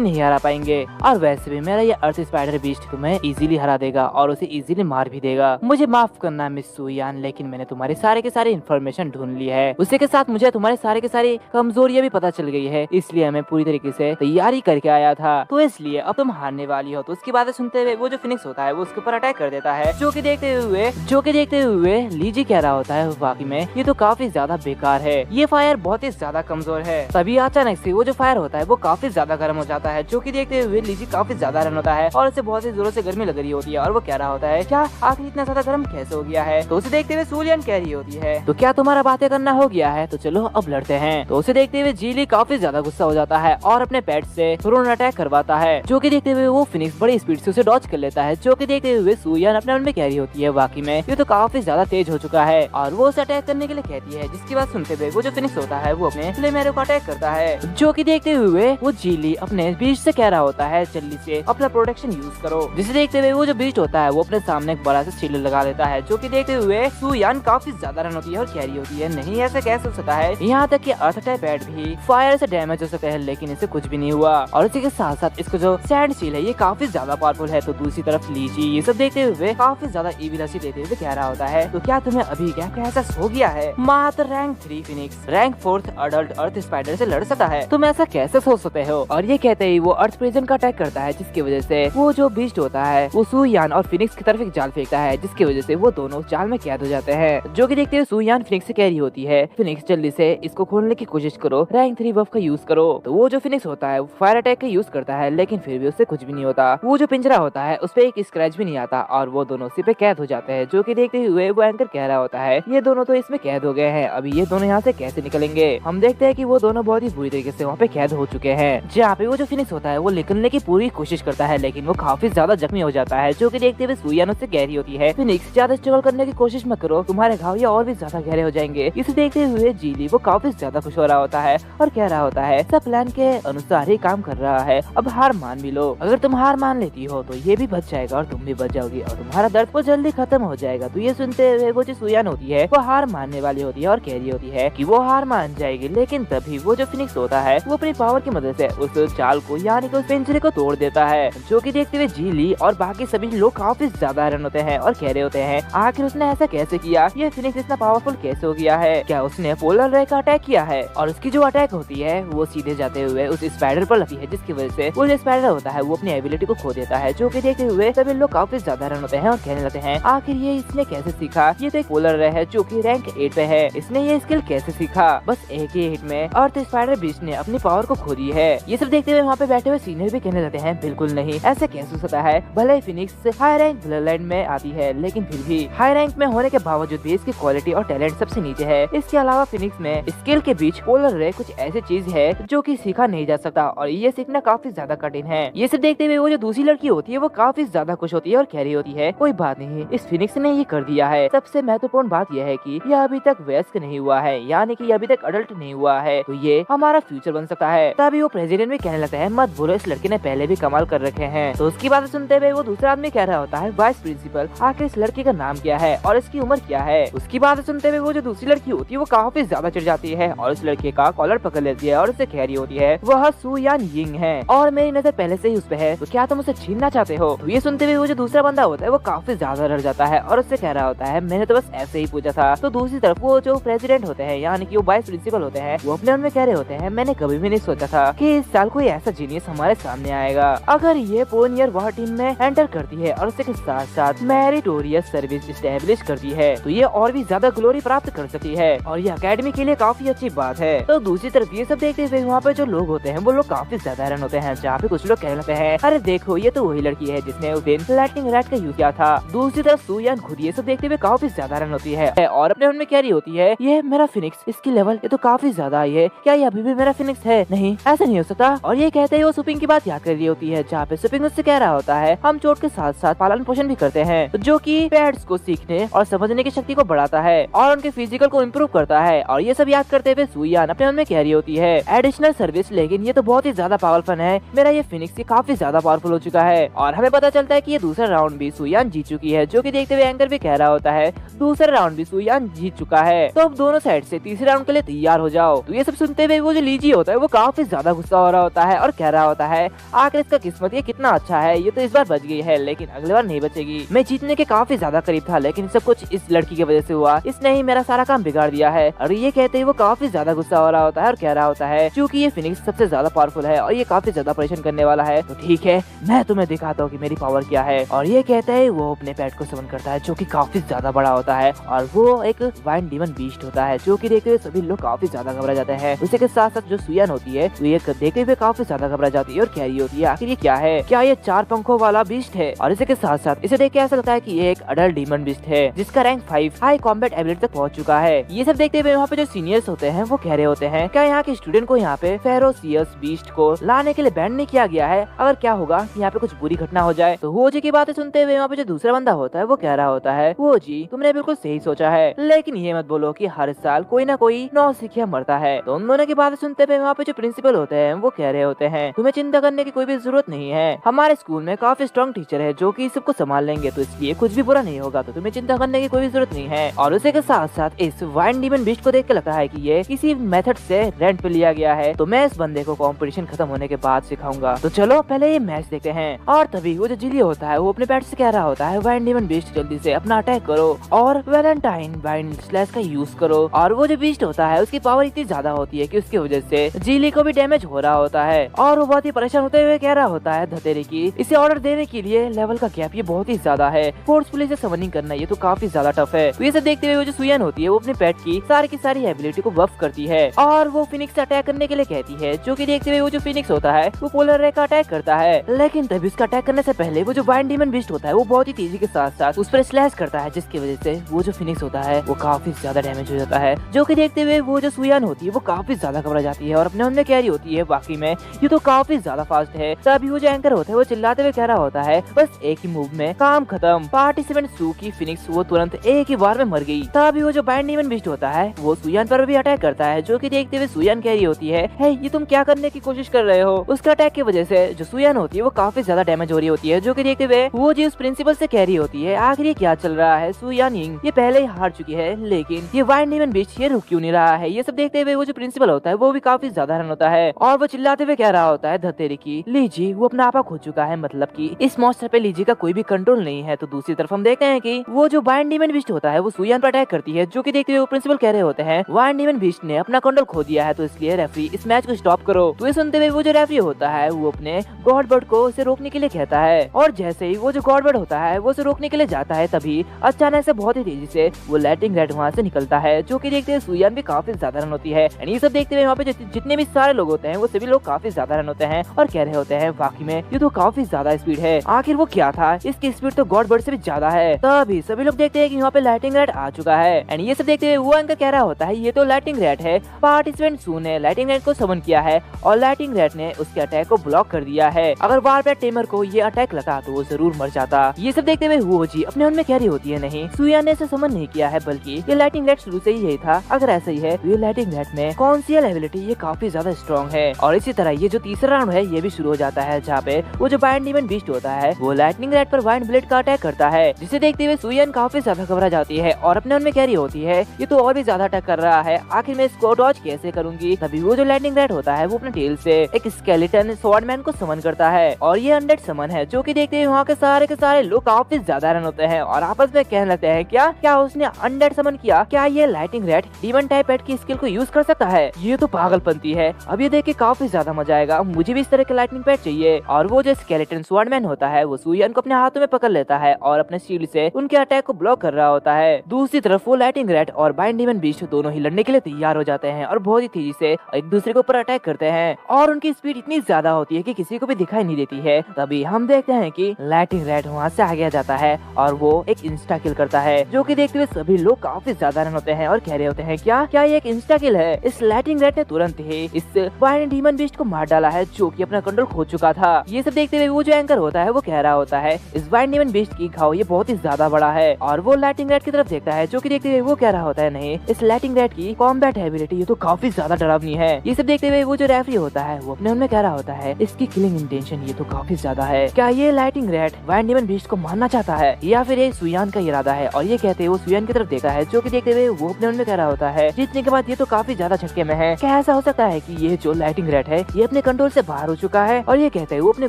नहीं हरा पाएंगे। और वैसे भी मेरा ये अर्थ स्पाइडर बीस्ट तुम्हें इजीली हरा देगा और उसे इजीली मार भी देगा। मुझे माफ करना मिस सुयान, लेकिन मैंने तुम्हारे सारे के सारे इन्फॉर्मेशन ढूंढ ली है, उसी के साथ मुझे तुम्हारे सारे के सारी कमजोरियां भी पता चल गई है, इसलिए मैं पूरी तरीके से तैयारी करके आया था, तो इसलिए अब तुम हारने वाली हो। तो उसकी बातें सुनते हुए वो जो फिनिक्स होता है वो उसके ऊपर अटैक कर देता है, जो कि देखते हुए लीजी कह रहा होता है वाकई में ये तो काफी ज्यादा बेकार है, ये फायर बहुत ही ज्यादा कमजोर है। तभी अचानक से वो जो फायर होता है वो काफी ज्यादा गर्म हो जाता है, जो कि देखते हुए लीजी काफी ज्यादा रन होता है और उसे बहुत ही जोरों से गर्मी लग रही होती है और वो कह रहा होता है क्या आखिर इतना ज्यादा गर्म कैसे हो गया है। तो उसे देखते हुए सुलियन कह रही होती है तो क्या तुम्हारा बातें करना हो गया है, तो चलो अब लड़ते हैं। तो उसे देखते हुए जीली काफी ज्यादा गुस्सा हो जाता है और अपने पेट से थ्रोन अटैक करवाता है, जो कि देखते हुए वो फिनिक्स बड़ी स्पीड से उसे डॉज कर लेता है, जो कि देखते हुए सुयान अपने मन में कह रही होती है वाकई में ये तो काफी ज्यादा तेज हो चुका है और वो उसे अटैक करने के लिए कहती है, जिसकी बात सुनते हुए वो जो फिनिक्स होता है वो अपने फ्लेम एरो को अटैक करता है, जो कि देखते हुए वो जीली अपने बीच से कह रहा होता है जल्दी से अपना प्रोटेक्शन यूज करो। जिसे देखते हुए वो जो बीच होता है वो अपने सामने एक बड़ा सा शील्ड लगा लेता है, जो कि देखते हुए सुयान काफी ज्यादा रन होती है और कह रही होती है नहीं ऐसा कैसे हो सकता है, यहाँ तक कि अर्थ टाइप पैड भी फायर से डैमेज हो सकता है लेकिन इसे कुछ भी नहीं हुआ। और इसी के साथ साथ इसको जो सैंड शील है ये काफी ज्यादा पावरफुल है। तो दूसरी तरफ लीजी ये सब देखते हुए काफी ज्यादा ईविल देते हुए कह रहा होता है तो क्या तुम्हें अभी क्या एहसास हो गया है, मात्र rank 3 phoenix rank 4th adult earth spider से लड़ सकता है, तुम ऐसा कैसे सोच सकते हो। और ये कहते ही वो अर्थ प्रिजन का अटैक करता है, जिसकी वजह से वो जो बीस्ट होता है वो सुयान और फिनिक्स की तरफ एक जाल फेंकता है, जिसकी वजह से वो दोनों जाल में कैद हो जाते हैं। जो कि देखते हुए सुयान फिनिक्स से कह रही होती है फिनिक्स जल्दी से इसको खोलने की कोशिश करो, रैंक 3 बफ का यूज करो। तो वो जो फिनिक्स होता है वो फायर अटैक का यूज करता है लेकिन फिर भी उससे कुछ भी नहीं होता। वो जो पिंजरा होता है उस पे एक स्क्रैच भी नहीं आता और वो दोनों उसी पे कैद हो जाते हैं। जो कि देखते हुए वो एंकर कह रहा होता है ये दोनों तो इसमें कैद हो गए हैं, अभी ये दोनों यहाँ से कैसे निकलेंगे। हम देखते हैं कि वो दोनों बहुत ही बुरी तरीके से वहाँ पे कैद हो चुके हैं। जहाँ पे वो जो फिनिक्स होता है वो निकलने की पूरी कोशिश करता है लेकिन वो काफी ज्यादा जख्मी हो जाता है। जो कि देखते हुए सुयान उससे कह रही होती है फिनिक्स ज्यादा स्ट्रगल करने की कोशिश मत करो, तुम्हारे घाव ये और भी ज्यादा गहरे हो जाएंगे। इसे देखते हुए जीली वो काफी ज्यादा खुश हो रहा होता है और कह रहा होता है सब प्लान के अनुसार ही काम कर रहा है, अब हार मान भी लो। अगर तुम हार मान लेती हो तो ये भी बच जाएगा और तुम भी बच जाओगी और तुम्हारा दर्द वो जल्दी खत्म हो जाएगा। तो ये सुनते हुए वो जो सुयान होती है वो हार मानने वाली होती है और कह रही होती है कि वो हार मान जाएगी, लेकिन तभी वो जो फिनिक्स होता है वो अपनी पावर की मदद से उस चाल को यानी कि उस पिंजरे को तोड़ देता है। जो कि देखते हुए जीली और बाकी सभी लोग काफी ज्यादा हैरान होते हैं और कह रहे होते हैं आखिर उसने ऐसा कैसे किया, ये फिनिक्स इतना पावरफुल कैसे हो गया है, क्या उसने पोलर रे का अटैक किया है। और उसकी जो अटैक होती है वो सीधे जाते हुए उस स्पाइडर पर लगती है, जिसकी वजह से वो जो स्पाइडर होता है वो अपनी एबिलिटी को खो देता है। जो कि देखते हुए सभी लोग काफी ज्यादा हैरान होते हैं और कहने लगते हैं आखिर ये इसने कैसे सीखा, ये तो एक पोलर रे है जो कि रैंक 8 पे है, इसने ये स्किल कैसे सीखा। बस एक ही हिट में अर्थ स्पाइडर बीस्ट ने अपनी पावर को खो दी है। ये सब देखते हुए वहाँ पे बैठे हुए सीनियर भी कहने लगते हैं बिल्कुल नहीं, ऐसे कैसे हो सकता है, भले Phoenix high rank blood line में आती है लेकिन फिर भी हाई रैंक में होने के बावजूद भी इसकी क्वालिटी और टैलेंट सबसे नीचे है। इसके अलावा फिनिक्स में स्किल के बीच पोलर रे कुछ ऐसी चीज है जो कि सीखा नहीं जा सकता और ये सीखना काफी ज्यादा कठिन है। ये सब देखते हुए वो जो दूसरी लड़की होती है वो काफी ज्यादा खुश होती है और कह रही होती है कोई बात नहीं, इस फिनिक्स ने ये कर दिया है। सबसे महत्वपूर्ण बात यह है कि यह अभी तक वयस्क नहीं हुआ है, यानी कि अभी तक अडल्ट नहीं हुआ है, तो ये हमारा फ्यूचर बन सकता है। तभी वो प्रेसिडेंट भी कहने लगता है मत बोलो, इस लड़के ने पहले भी कमाल कर रखे हैं। तो उसकी बात सुनते हुए वो दूसरा आदमी कह रहा होता है वाइस प्रिंसिपल आखिर इस लड़के का नाम क्या है और इसकी उम्र क्या है। उसकी बात सुनते हुए वो जो दूसरी लड़की होती है वो काफी ज्यादा चिढ़ जाती है और उस लड़के का कॉलर पकड़ लेती है और उससे कह रही होती है वह सू यान यिंग है और मेरी नजर पहले से ही उस पे है, तो क्या तुम उसे छीनना चाहते हो। तो ये सुनते हुए वो जो दूसरा बंदा होता है वो काफी ज्यादा डर जाता है और उससे कह रहा होता है मैंने तो बस ऐसे ही पूछा था। तो दूसरी तरफ वो जो प्रेसिडेंट होते हैं यानी कि वो वाइस प्रिंसिपल होते हैं वो अपने मन में कह रहे होते हैं मैंने कभी भी नहीं सोचा था कि इस साल कोई ऐसा जीनियस हमारे सामने आएगा। अगर ये पोनियर वह टीम में एंटर करती है और उसके साथ साथ मेरिटोरियस सर्विस स्टैब्लिश करती है तो ये और भी ज्यादा ग्लोरी प्राप्त कर सकती है और ये अकेडमी के लिए काफी अच्छी बात है। तो दूसरी तरफ ये सब देखते हुए वहाँ पे जो लोग होते हैं वो लोग काफी ज्यादा हैरान होते हैं, जहाँ पे कुछ लोग कहने लगते हैं अरे देखो ये तो वही लड़की है जिसने उस दिन लाइटनिंग रैट का यूज किया था। दूसरी तरफ सुयान खुद ये सब देखते हुए काफी ज्यादा हैरान होती है और अपने मन में कह रही होती है ये मेरा फिनिक्स, इसकी लेवल ये तो काफी ज्यादा आई है, क्या ये अभी भी मेरा फिनिक्स है? नहीं, ऐसा नहीं हो सकता। और ये कहते ही वो सुपिंग की बात याद कर रही होती है, जहाँ पे सुपिंग उससे कह रहा होता है हम चोट के साथ साथ पालन पोषण भी करते हैं जो कि पेट्स को सीखने और समझने की शक्ति को बढ़ाता है और उनके फिजिकल को इम्प्रूव करता है। और ये सब याद करते हुए सुयान अपने मन में कह रही होती है एडिशनल सर्विस, लेकिन ये तो बहुत ही ज्यादा पावरफुल है, मेरा ये फिनिक्स काफी ज्यादा पावरफुल हो चुका है। और हमें पता चलता है कि ये दूसरा राउंड भी सुयान जीत चुकी है, जो कि देखते हुए एंकर भी कह रहा होता है दूसरा राउंड भी सुयान जीत चुका है, तो अब दोनों साइड से तीसरे राउंड के लिए तैयार हो जाओ। तो ये सब सुनते हुए वो जो लीजी होता है वो काफी ज्यादा गुस्सा हो रहा होता है और कह रहा होता है आखिर इसका किस्मत ये कितना अच्छा है, ये तो इस बार बच गई है लेकिन अगली बार नहीं बचेगी। मैं जीतने के काफी ज्यादा करीब था लेकिन सब कुछ इस लड़की की वजह से हुआ, इसने ही मेरा सारा काम बिगाड़ दिया है। और ये कहते ही वो काफी ज्यादा गुस्सा हो रहा होता है और कह रहा होता है क्योंकि ये फिनिक्स सबसे ज्यादा पावरफुल है और ये काफी ज्यादा परेशान करने वाला है, तो ठीक है मैं तुम्हें दिखाता हूँ कि मेरी पावर क्या है। और ये कहते ही वो अपने पेट को समन करता है जो कि काफी ज्यादा बड़ा होता है और वो एक वाइन डीमन बीस्ट होता है, जो कि देखते हुए सभी लोग काफी ज्यादा घबरा जाते हैं। उसी के साथ साथ जो सुयान होती है वो ये देखते हुए काफी ज्यादा घबरा जाती है और कह रही होती है आखिर ये क्या है, क्या ये 4 पंखों वाला बीस्ट है। और इसी के साथ साथ इसे देख के ऐसा लगता है कि ये एक अडल्ट डीमन बीस्ट है जिसका रैंक 5 हाई कॉम्बैट एबिलिटी तक पहुंच चुका है। ये सब देखते हुए वहाँ पे जो सीनियर्स होते हैं वो कह रहे होते हैं क्या यहाँ के स्टूडेंट को यहाँ पे फेरोसियस बीस्ट को लाने के लिए बैन नहीं किया गया है, अगर क्या होगा यहाँ पे कुछ बुरी घटना हो जाए। तो वो जी की बातें सुनते हुए वहाँ पे जो दूसरा बंदा होता है वो कह रहा होता है वो जी तुमने बिल्कुल सही सोचा है, लेकिन ये मत बोलो कि हर साल कोई ना कोई नौसिखिया मरता है। तो उन दोनों की बातें सुनते हुए वहाँ पे जो प्रिंसिपल होते हैं वो कह रहे होते हैं तुम्हें चिंता करने की कोई भी जरूरत नहीं है, हमारे स्कूल में काफी स्ट्रॉन्ग टीचर है जो कि सबको संभाल लेंगे, तो इसलिए कुछ भी बुरा नहीं होगा, तो तुम्हें चिंता करने की कोई भी जरूरत नहीं है। और उसी के साथ साथ इस वाइन डीमन बीस्ट को देख के लगता है कि ये किसी मेथड से रेंट पे लिया गया है, तो मैं इस बंदे को कंपटीशन खत्म होने के बाद सिखाऊंगा। तो चलो पहले ये मैच देखते हैं। और तभी वो जो जिली होता है वो अपने पैट से कह रहा होता है वाइन डीमन बीस्ट जल्दी से अपना अटैक करो और वैलेंटाइन वाइन स्लैश का यूज करो। और वो जो बीस्ट होता है उसकी पावर इतनी ज्यादा होती है कि उसकी वजह से जिली को भी डैमेज हो रहा होता है और वो बहुत ही परेशान होते हुए कह रहा होता है धतेरे की इसे ऑर्डर देने के लिए लेवल का गैप ये बहुत ही ज्यादा है, फोर्सफुली से समनिंग करना ये तो काफी ज्यादा टफ है। तो ये सब देखते हुए वो जो सुयान होती है वो अपने पेट की सारी एबिलिटी को बफ करती है और वो फिनिक्स अटैक करने के लिए कहती है, जो कि देखते हुए वो जो फिनिक्स होता है वो पोलर रे का अटैक करता है। लेकिन तभी उसका अटैक करने से पहले वो जो वाइन डीमन बीस्ट होता है वो बहुत ही तेजी के साथ साथ उस पर स्लैश करता है, जिसकी वजह से वो जो फिनिक्स होता है वो काफी ज्यादा डैमेज हो जाता है। जो कि देखते हुए वो जो सुयान होती है वो काफी ज्यादा घबरा जाती है और अपने मन में कह रही होती है वाकई में ये तो काफी ज्यादा फास्ट है। तभी वो जो एंकर होता है वो चिल्लाते हुए कह रहा होता है बस एक ही मूव में काम खत्म। पार्टिसिपेंट सू की फिनिक्स वो तुरंत एक ही बार में मर गई। तभी वो जो वाइन डीमन बीस्ट होता है वो सुयान पर भी अटैक करता है, जो कि देखते हुए सुयान कह रही होती है हे ये तुम क्या करने की कोशिश कर रहे हो। उसका अटैक की वजह से जो सुयान होती है वो काफी ज्यादा डैमेज हो रही होती है, जो कि देखते हुए वो जी उस प्रिंसिपल से कह रही होती है आखिर ये क्या चल रहा है, सुयान यिंग ये पहले ही हार चुकी है लेकिन ये वाइन डीमन बीस्ट ये रुक क्यों नहीं रहा है। ये सब देखते हुए वो जो प्रिंसिपल होता है वो भी काफी ज्यादा हैरान होता है और वो चिल्लाते हुए कह रहा होता है धतेरी की लीजी वो अपना आपा खो चुका है, मतलब कि इस मॉन्स्टर पे लीजी का कोई भी कंट्रोल नहीं है। तो दूसरी तरफ हम देखते हैं कि वो जो वाइन डीमन बीस्ट होता है वो सुयान पर अटैक करती है, जो कि देखते हुए वो प्रिंसिपल कह रहे होते हैं वाइन डीमन बीस्ट ने अपना कंट्रोल खो दिया है, तो इसलिए रेफरी इस मैच को स्टॉप करो। तो ये सुनते हुए वो जो रेफरी होता है वो अपने गॉड बर्ड को उसे रोकने के लिए कहता है और जैसे ही वो जो गॉड बर्ड होता है वो उसे रोकने के लिए जाता है तभी अचानक से बहुत ही तेजी से वो लाइटिंग रेड वहाँ से निकलता है, जो कि देखते हुए सुयान भी काफी ज्यादा रन होती है। ये सब देखते हुए वहाँ पे जितने भी सारे लोग होते हैं वो सभी लोग काफी ज्यादा रन होते हैं और कह रहे होते हैं वाकई में ये तो काफी ज्यादा स्पीड है, आखिर वो क्या था, इसकी स्पीड तो गॉड बर्ड से भी ज्यादा है। तभी सभी लोग देखते हैं कि यहाँ पे लाइटिंग रेड आ चुका है एंड ये सब देखते हुए वो एंकर कह रहा होता है ये तो लाइटिंग रेड है, पार्टिसिपेंट सू ने लाइटिंग रेड को समन किया है और लाइटिंग रैट ने उसके अटैक को ब्लॉक कर दिया है। अगर वारपैट टेमर को ये अटैक लगा तो वो जरूर मर जाता। ये सब देखते हुए वूजी अपने मन में कह रही होती है, नहीं, सुयान ने इसे समन नहीं किया है, बल्कि ये लाइटिंग रैट शुरू से ही यही था। अगर ऐसा ही है तो ये लाइटिंग रैट में कौन सी एबिलिटी ये काफी ज्यादा स्ट्रॉन्ग है। और इसी तरह ये जो तीसरा राउंड है ये भी शुरू हो जाता है, जहाँ पे वो जो वाइल्ड डीमन बीस्ट होता है वो लाइटनिंग रैट पर वाइल्ड ब्लेड का अटैक करता है, जिसे देखते हुए सुयान काफी ज्यादा घबरा जाती है और अपने मन में कह रही होती है, ये तो और भी ज्यादा अटैक कर रहा है, आखिर मैं इसको डॉज कैसे करूंगी। तभी वो जो लाइटनिंग रैट होता है वो अपने टेल से एक स्केलेटन स्वॉर्डमैन को समन करता है और ये अनडेड समन है, जो कि देखते हुए वहाँ के सारे लोग काफी ज्यादा हैरान होते हैं और आपस में कहने लगते हैं, क्या उसने अनडेड समन किया? क्या ये लाइटिंग रैट डीमन टाइप पेट की स्किल को यूज कर सकता है? ये तो पागलपंती है। अब ये देख के काफी ज्यादा मजा आएगा, मुझे भी इस तरह के लाइटनिंग पैड चाहिए। और वो जो स्केलेटन स्वॉर्डमैन होता है वो सुयान को अपने हाथों में पकड़ लेता है और अपने शील्ड से उनके अटैक को ब्लॉक कर रहा होता है। दूसरी तरफ वो लाइटिंग रैट और बाइंड डीमन बीस्ट दोनों ही लड़ने के लिए तैयार हो जाते हैं और बहुत ही तेजी से एक दूसरे के ऊपर अटैक करते हैं और उनकी स्पीड इतनी ज्यादा होती है कि किसी को भी दिखाई नहीं देती है। तभी हम देखते हैं कि लाइटिंग रैट वहाँ से आगे आ जाता है और वो एक इंस्टा किल करता है, जो कि देखते हुए सभी लोग काफी ज्यादा हैरान होते हैं और कह रहे होते हैं, क्या ये एक इंस्टा किल है? इस लाइटिंग रैट ने तुरंत ही इस बाइंड डीमन बीस्ट को मार डाला है, जो कि अपना कंट्रोल खो चुका था। ये सब देखते हुए वो जो एंकर होता है वो कह रहा होता है, इस बाइंड डीमन बीस्ट की घाव ये बहुत ही ज्यादा बड़ा है। और वो लाइटिंग रैट की तरफ देखता है, जो कि देखते हुए वो कह रहा होता है, नहीं, इस लाइटिंग रैट की कॉम्बैट एबिलिटी ये तो काफी ज्यादा डरावनी है। ये सब देखते हुए वो जो रेफरी होता है वो अपने मन में कह रहा होता है, इसकी किलिंग इंटेंशन ये तो काफी ज्यादा है। क्या ये lighting rat bind demon beast को मारना चाहता है या फिर ये सुयान का इरादा है? और ये कहते वो सुयान की तरफ देखता है, जो कि देखते हुए वो अपने मन में कह रहा होता है, जीतने के बाद ये तो काफी ज्यादा झटके में है। क्या ऐसा हो सकता है कि ये जो लाइटिंग रैट है ये अपने कंट्रोल से बाहर हो चुका है? और ये कहते वो अपने